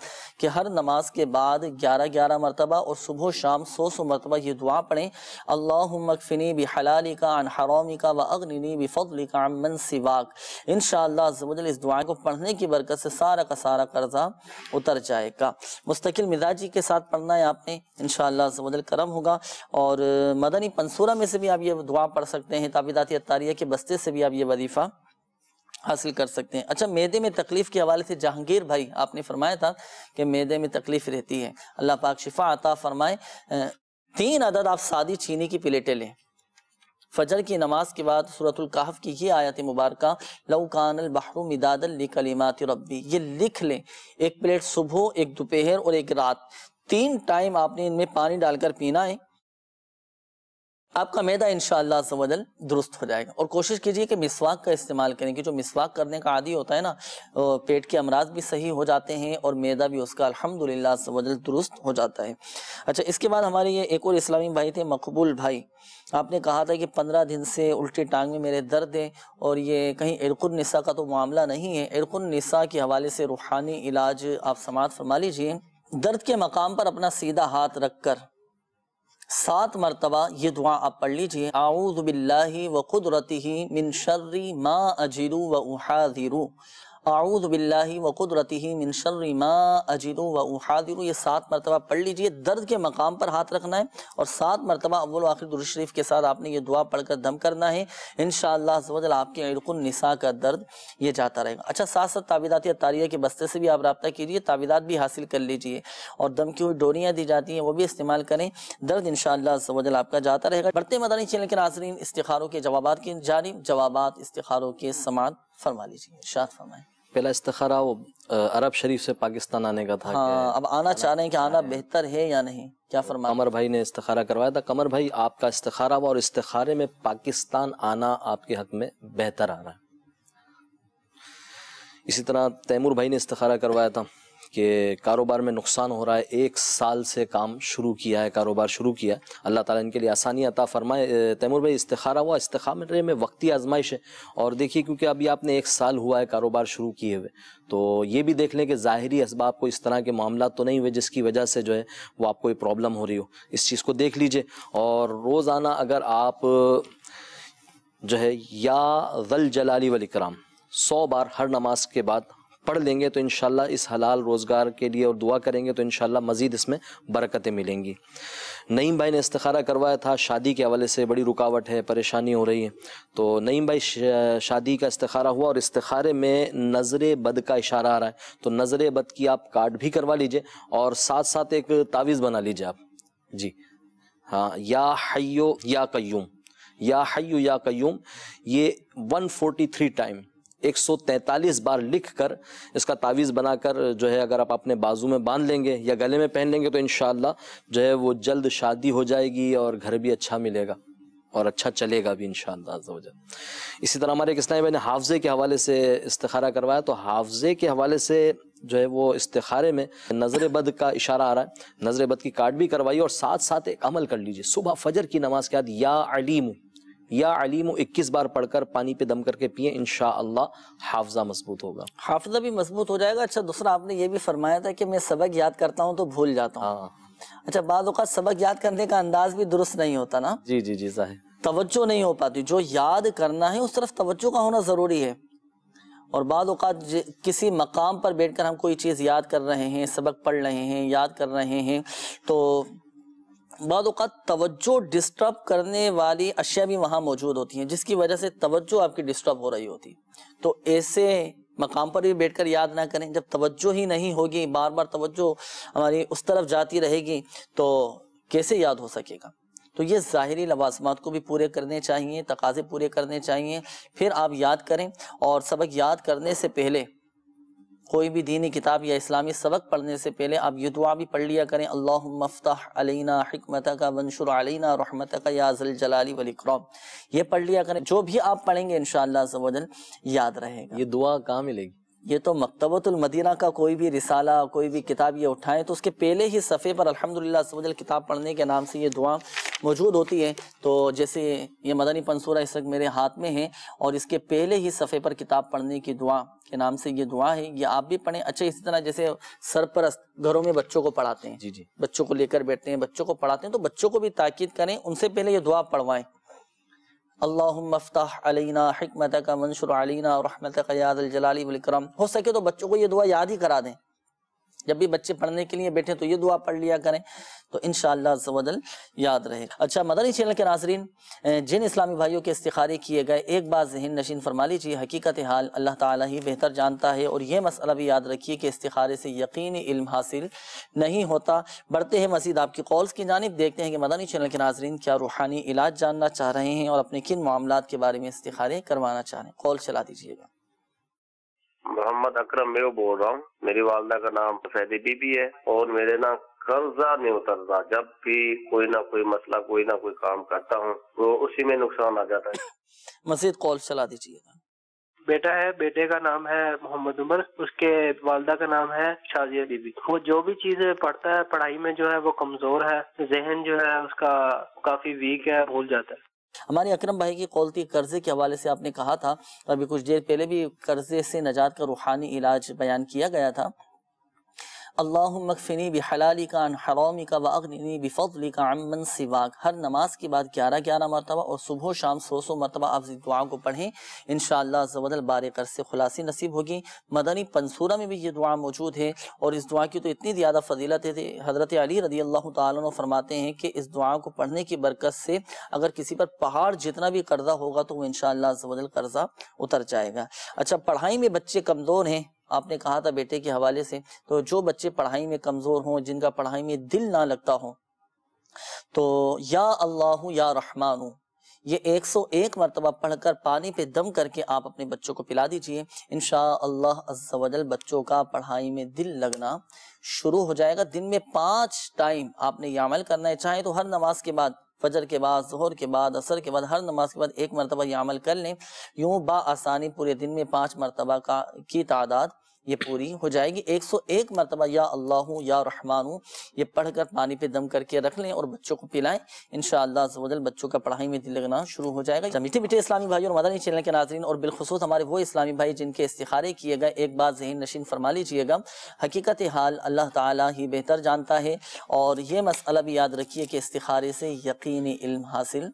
کہ ہر نماز کے بعد 11 مرتبہ اور صبح و شام 100 مرتبہ یہ دعا پڑھیں، اللہم اکفنی بحلالک عن حرامک واغننی بفضلک عن من سواک۔ انشاءاللہ عز و جل اس دعا کو پڑھنے کی برکت سے سارا کا سارا قرضہ اتر جائے گا۔ مستقل مزاجی کے ساتھ پڑھنا ہے آپ نے، انشاءاللہ عز و جل کرم ہوگا۔ اور مدنی پنصورہ میں سے بھی آپ یہ دعا پڑھ سکتے ہیں، تعویذات عطاریہ کے بستے سے بھی آپ یہ وظیفہ حاصل کر سکتے ہیں۔ اچھا، معدے میں تکلیف کے حوالے سے جہانگیر بھائی آپ نے فرمایا تھا کہ معدے میں تکلیف رہتی ہے، اللہ پاک شفا عطا فرمائے۔ 3 عدد آپ سادی چینی کی پلیٹیں لیں، فجر کی نماز کے بعد سورۃ الکہف کی یہ آیت مبارکہ لو کان البحر مدادا لکلمات ربی یہ لکھ لیں۔ ایک پلیٹ صبح، ایک دوپہر اور ایک رات، 3 ٹائم آپ نے ان میں پانی ڈال کر پینا ہے۔ آپ کا معدہ انشاءاللہ عز و جل درست ہو جائے گا. اور کوشش کیجئے کہ مسواک کا استعمال کریں، کہ جو مسواک کرنے کا عادی ہوتا ہے نا، پیٹ کے امراض بھی صحیح ہو جاتے ہیں اور معدہ بھی اس کا الحمدللہ عز و جل درست ہو جاتا ہے. اچھا، اس کے بعد ہمارے یہ ایک اور اسلامی بھائی تھے، مقبول بھائی. آپ نے کہا تھا کہ 15 دن سے الٹی ٹانگ میں میرے درد ہے، اور یہ کہیں عرق النساء کا تو معاملہ نہیں ہے. عرق النساء کے حوالے سے روحانی علاج آپ سماعت فرما لیجئے. درد کے مقام پر اپنا سیدھا ہاتھ رکھ کر 7 مرتبہ یہ دعا آپ پڑھ لیجئے. اعوذ باللہ وقدرتہ من شر ما اجد واحاذر. اعوذ باللہ وقدرتہ من شر ما اجد واحاذر. یہ 7 مرتبہ پڑھ لیجئے. درد کے مقام پر ہاتھ رکھنا ہے اور 7 مرتبہ اول و آخر درود شریف کے ساتھ آپ نے یہ دعا پڑھ کر دم کرنا ہے. انشاءاللہ عز و جل آپ کے عرق النساء کا درد یہ جاتا رہے گا. اچھا، ساتھ ساتھ تعویذات طاریہ کے بستے سے بھی آپ رابطہ کیجئے، تعویذات بھی حاصل کر لیجئے، اور دم کی ہوئی ڈوریاں دی جاتی ہیں وہ بھی استعمال کریں. درد انشاءاللہ عز و جل آپ کا جاتا رہے گا. بڑھتے مدنی چینل کے ناظرین، استخاروں کے جوابات کی جانب، جوابات استخاروں کے سماعت فرما لیجئے. ارشاد فرمائیں. پہلا استخارہ وہ عرب شریف سے پاکستان آنے کا تھا. ہاں، اب آنا چاہ رہے ہیں کہ آنا بہتر ہے یا نہیں، کیا فرمایا؟ قمر بھائی نے استخارہ کروایا تھا. قمر بھائی، آپ کا استخارہ ہوا اور استخارے میں پاکستان آنا آپ کے حق میں بہتر آ رہا ہے. اسی طرح تیمور بھائی نے استخارہ کروایا تھا کہ کاروبار میں نقصان ہو رہا ہے، 1 سال سے کام شروع کیا ہے، کاروبار شروع کیا ہے، اللہ تعالیٰ ان کے لیے آسانی عطا فرمائے. تیمور بھائی، استخارہ ہوا. استخارے میں وقتی آزمائش ہے، اور دیکھیے کیونکہ ابھی آپ نے 1 سال ہوا ہے کاروبار شروع کیے ہوئے، تو یہ بھی دیکھ لیں کہ ظاہری اسباب کو اس طرح کے معاملات تو نہیں ہوئے جس کی وجہ سے جو ہے وہ آپ کو کوئی پرابلم ہو رہی ہو. اس چیز کو دیکھ لیجئے. اور روزانہ اگر آپ جو ہے یا ذل جلالی والاکرام 100 بار ہر نماز کے بعد پڑھ لیں گے تو انشاءاللہ اس حلال روزگار کے لیے اور دعا کریں گے تو انشاءاللہ مزید اس میں برکتیں ملیں گی. نعیم بھائی نے استخارہ کروایا تھا، شادی کے حوالے سے بڑی رکاوٹ ہے، پریشانی ہو رہی ہے. تو نعیم بھائی، شادی کا استخارہ ہوا اور استخارے میں نظر بد کا اشارہ آ رہا ہے، تو نظر بد کی آپ کارڈ بھی کروا لیجئے اور ساتھ ساتھ ایک تعویذ بنا لیجئے آپ. جی ہاں، یا حیو یا قیوم، یا حیو یا قیوم، یہ 143 ٹائم 143 بار لکھ کر اس کا تعویذ بنا کر جو ہے اگر آپ اپنے بازو میں باندھ لیں گے یا گلے میں پہن لیں گے تو انشاءاللہ جو ہے وہ جلد شادی ہو جائے گی اور گھر بھی اچھا ملے گا اور اچھا چلے گا بھی انشاءاللہ عز و جل. اسی طرح ہمارے ایک اسلامی بھائی نے حافظے کے حوالے سے استخارہ کروایا، تو حافظے کے حوالے سے جو ہے وہ استخارے میں نظر بد کا اشارہ آ رہا ہے، نظر بد کی کارڈ بھی کروائیے اور ساتھ ساتھ ایک عمل کر لیجیے. صبح فجر کی نماز کے بعد یا علیم 21 بار پڑھ کر پانی پہ دم کر کے پیئیں، انشاءاللہ حافظہ مضبوط ہوگا، حافظہ بھی مضبوط ہو جائے گا. اچھا، دوسرا آپ نے یہ بھی فرمایا تھا کہ میں سبق یاد کرتا ہوں تو بھول جاتا ہوں. اچھا، بعض اوقات سبق یاد کرنے کا انداز بھی درست نہیں ہوتا نا. جی ظاہر، توجہ نہیں ہو پاتی. جو یاد کرنا ہے اس طرف توجہ کا ہونا ضروری ہے. اور بعض اوقات کسی مقام پر بیٹھ کر ہم کوئی چیز یاد کر رہے ہیں، سبق پڑھ رہے ہیں، یاد کر رہے ہیں، تو بعض اوقات توجہ ڈسٹرب کرنے والی اشیاء بھی وہاں موجود ہوتی ہیں جس کی وجہ سے توجہ آپ کی ڈسٹرب ہو رہی ہوتی. تو ایسے مقام پر بھی بیٹھ کر یاد نہ کریں. جب توجہ ہی نہیں ہوگی، بار بار توجہ ہماری اس طرف جاتی رہے گی تو کیسے یاد ہو سکے گا. تو یہ ظاہری لوازمات کو بھی پورے کرنے چاہیے، تقاضے پورے کرنے چاہیے، پھر آپ یاد کریں. اور سبق یاد کرنے سے پہلے، کوئی بھی دینی کتاب یا اسلامی سبق پڑھنے سے پہلے آپ یہ دعا بھی پڑھ لیا کریں، اللہم افتح علینا حکمتک وانشر علینا رحمتک یا ذی الجلال والاکرام. یہ پڑھ لیا کریں. جو بھی آپ پڑھیں گے انشاءاللہ عز و جل یاد رہے گا. یہ دعا کہاں ملے گی؟ یہ تو مکتبۃ المدینہ کا کوئی بھی رسالہ، کوئی بھی کتاب یہ اٹھائیں تو اس کے پہلے ہی صفحے پر الحمدللہ عز و جل کتاب پڑھنے کے نام سے یہ دعا موجود ہوتی ہے. تو جیسے یہ مدنی پنصورہ اس وقت میرے ہاتھ میں ہے اور اس کے پہلے ہی صفحے پر کتاب پڑھنے کی دعا کے نام سے یہ دعا ہے، یہ آپ بھی پڑھیں. اچھا، اسی طرح جیسے سرپرست گھروں میں بچوں کو پڑھاتے ہیں، جی بچوں کو لے کر بیٹھتے ہیں، بچوں کو پڑھاتے ہیں، تو بچوں کو بھی تاکید کریں، ان سے پہلے یہ دعا پڑھوائیں، اللہم افتح علینا حکمتک وانشر علینا رحمتک یا ذی الجلال والاکرام. ہو سکے تو بچوں کو یہ دعا یاد ہی کرا دیں. جب بھی بچے پڑھنے کے لیے بیٹھے تو یہ دعا پڑھ لیا کریں تو انشاءاللہ عز و جل یاد رہے. اچھا، مدنی چینل کے ناظرین، جن اسلامی بھائیوں کے استخارے کیے گئے ایک بات ذہن نشین فرما لیجیے، حقیقت حال اللہ تعالیٰ ہی بہتر جانتا ہے. اور یہ مسئلہ بھی یاد رکھیے کہ استخارے سے یقینی علم حاصل نہیں ہوتا. بڑھتے ہیں مزید آپ کی کالز کی جانب، دیکھتے ہیں کہ مدنی چینل کے ناظرین کیا روحانی علاج جاننا چاہ رہے ہیں اور اپنے کن معاملات کے بارے میں استخارے کروانا چاہ رہے ہیں. کال چلا دیجیے گا. محمد اکرم میں بول رہا ہوں. میری والدہ کا نام سیدی بی بی ہے اور میرے نا قرضہ نہیں اترتا. جب بھی کوئی نہ کوئی مسئلہ کوئی نہ کوئی کام کرتا ہوں تو اسی میں نقصان آ جاتا ہے. مزید کال چلا دیجیے گا. بیٹا ہے، بیٹے کا نام ہے محمد عمر، اس کے والدہ کا نام ہے شازیہ بی بی. وہ جو بھی چیزیں پڑھتا ہے پڑھائی میں جو ہے وہ کمزور ہے، ذہن جو ہے اس کا کافی ویک ہے، بھول جاتا ہے. ہمارے اکرم بھائی کی قول تھی قرضے کے حوالے سے. آپ نے کہا تھا ابھی کچھ دیر پہلے بھی قرضے سے نجات کا روحانی علاج بیان کیا گیا تھا. اللہم اکفنی بحلالک عن حرامک واغننی بفضلک عمن سواک. ہر نماز کے بعد 11 مرتبہ اور صبح و شام 100 مرتبہ آپ اس دعا کو پڑھیں. انشاءاللہ عز و جل بارِ قرض سے خلاصی نصیب ہوگی. مدنی پنصورہ میں بھی یہ دعا موجود ہے اور اس دعا کی تو اتنی زیادہ فضیلت ہے. حضرت علی رضی اللہ تعالیٰ عنہ فرماتے ہیں کہ اس دعا کو پڑھنے کی برکت سے اگر کسی پر پہاڑ جتنا بھی قرضہ ہوگا تو وہ انشاءاللہ عز و جل قرضہ اتر جائے گا. اچھا، پڑھائی میں بچے کمزور ہیں، آپ نے کہا تھا بیٹے کے حوالے سے. تو جو بچے پڑھائی میں کمزور ہوں، جن کا پڑھائی میں دل نہ لگتا ہو، تو یا اللہ یا رحمان یہ 101 مرتبہ پڑھ کر پانی پہ دم کر کے آپ اپنے بچوں کو پلا دیجئے. انشاءاللہ عز و جل بچوں کا پڑھائی میں دل لگنا شروع ہو جائے گا. دن میں 5 ٹائم آپ نے یہ عمل کرنا ہے. چاہے تو ہر نماز کے بعد، فجر کے بعد، ظہر کے بعد، عصر کے بعد، ہر نماز کے بعد 1 مرتبہ یہ عمل کر لیں. یوں بآسانی پورے دن میں 5 مرتبہ کی تعداد یہ پوری ہو جائے گی. 101 مرتبہ یا اللہ یا رحمان یہ پڑھ کر پانی پہ دم کر کے رکھ لیں اور بچوں کو پلائیں. انشاءاللہ عز و جل بچوں کا پڑھائی میں دل لگنا شروع ہو جائے گا. میٹھے میٹھے اسلامی بھائی اور مدنی چینل کے ناظرین، اور بالخصوص ہمارے وہ اسلامی بھائی جن کے استخارے کیے گئے، ایک بات ذہن نشین فرما لیجئے گا، حقیقت حال اللہ تعالیٰ ہی بہتر جانتا ہے. اور یہ مسئلہ بھی یاد رکھیے کہ استخارے سے یقینی علم حاصل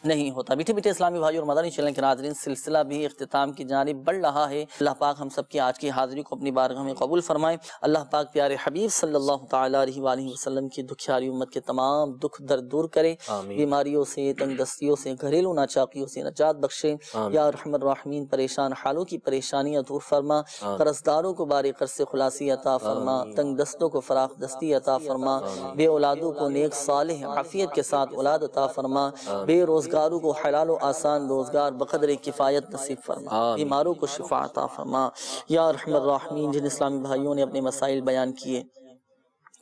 نہیں ہوتا. میٹھے میٹھے اسلامی بھائی اور مدنی چینل کے ناظرین، سلسلہ بھی اختتام کی جانب بڑھ رہا ہے. اللہ پاک ہم سب کی آج کی حاضری کو اپنی بارگاہ میں قبول فرمائے. اللہ پاک پیارے حبیب صلی اللہ تعالیٰ علیہ وآلہ وسلم کی دکھیاری امت کے تمام دکھ درد دور کرے. بیماریوں سے، تنگ دستیوں سے، گھریلو ناچاقیوں سے نجات بخشے. یا ارحم الراحمین پریشان حالوں کی پریشانیاں دور فرما. قرض داروں کو بارِ قرض سے خلاصی عطا فرما. تنگ دستوں کو فراخ دستی عطا فرما. بے اولادوں کو نیک صالح عافیت کے ساتھ اولاد عطا فرما. بے روزگاروں کو حلال و آسان روزگار بقدر کفایت نصیب فرما. بیماروں کو شفا عطا فرما. یا ارحم الراحمین جن اسلامی بھائیوں نے اپنے مسائل بیان کیے،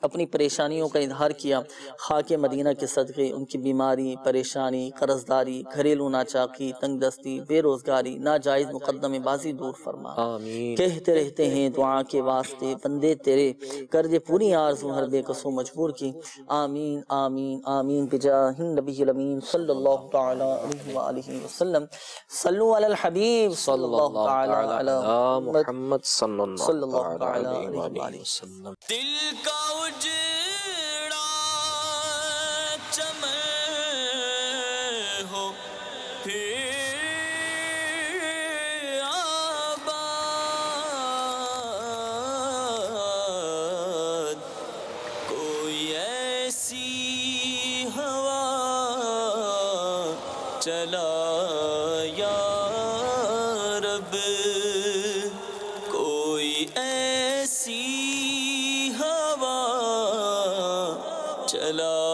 اپنی پریشانیوں کا اظہار کیا، خاک مدینہ کے صدقے ان کی بیماری، پریشانی، قرضداری، گھریلو ناچاقی، تنگ دستی، بے روزگاری، ناجائز مقدمے بازی دور فرما. کہتے رہتے ہیں دعا کے واسطے بندے تیرے، کر دے پوری آرزو ہر بے قصو مجبور کی. آمین آمین آمین بجاہ النبی الامین صلی اللہ تعالی علیہ وآلہ وسلم. صلو علی الحبیب صلی اللہ تعالی علی محمد صلی اللہ تعالی علیہ وآلہ وسلم. دل کا اجڑا چمن ہو پھر آباد، کوئی ایسی ہوا چلا یا رب، کوئی ایسی ہوا چلا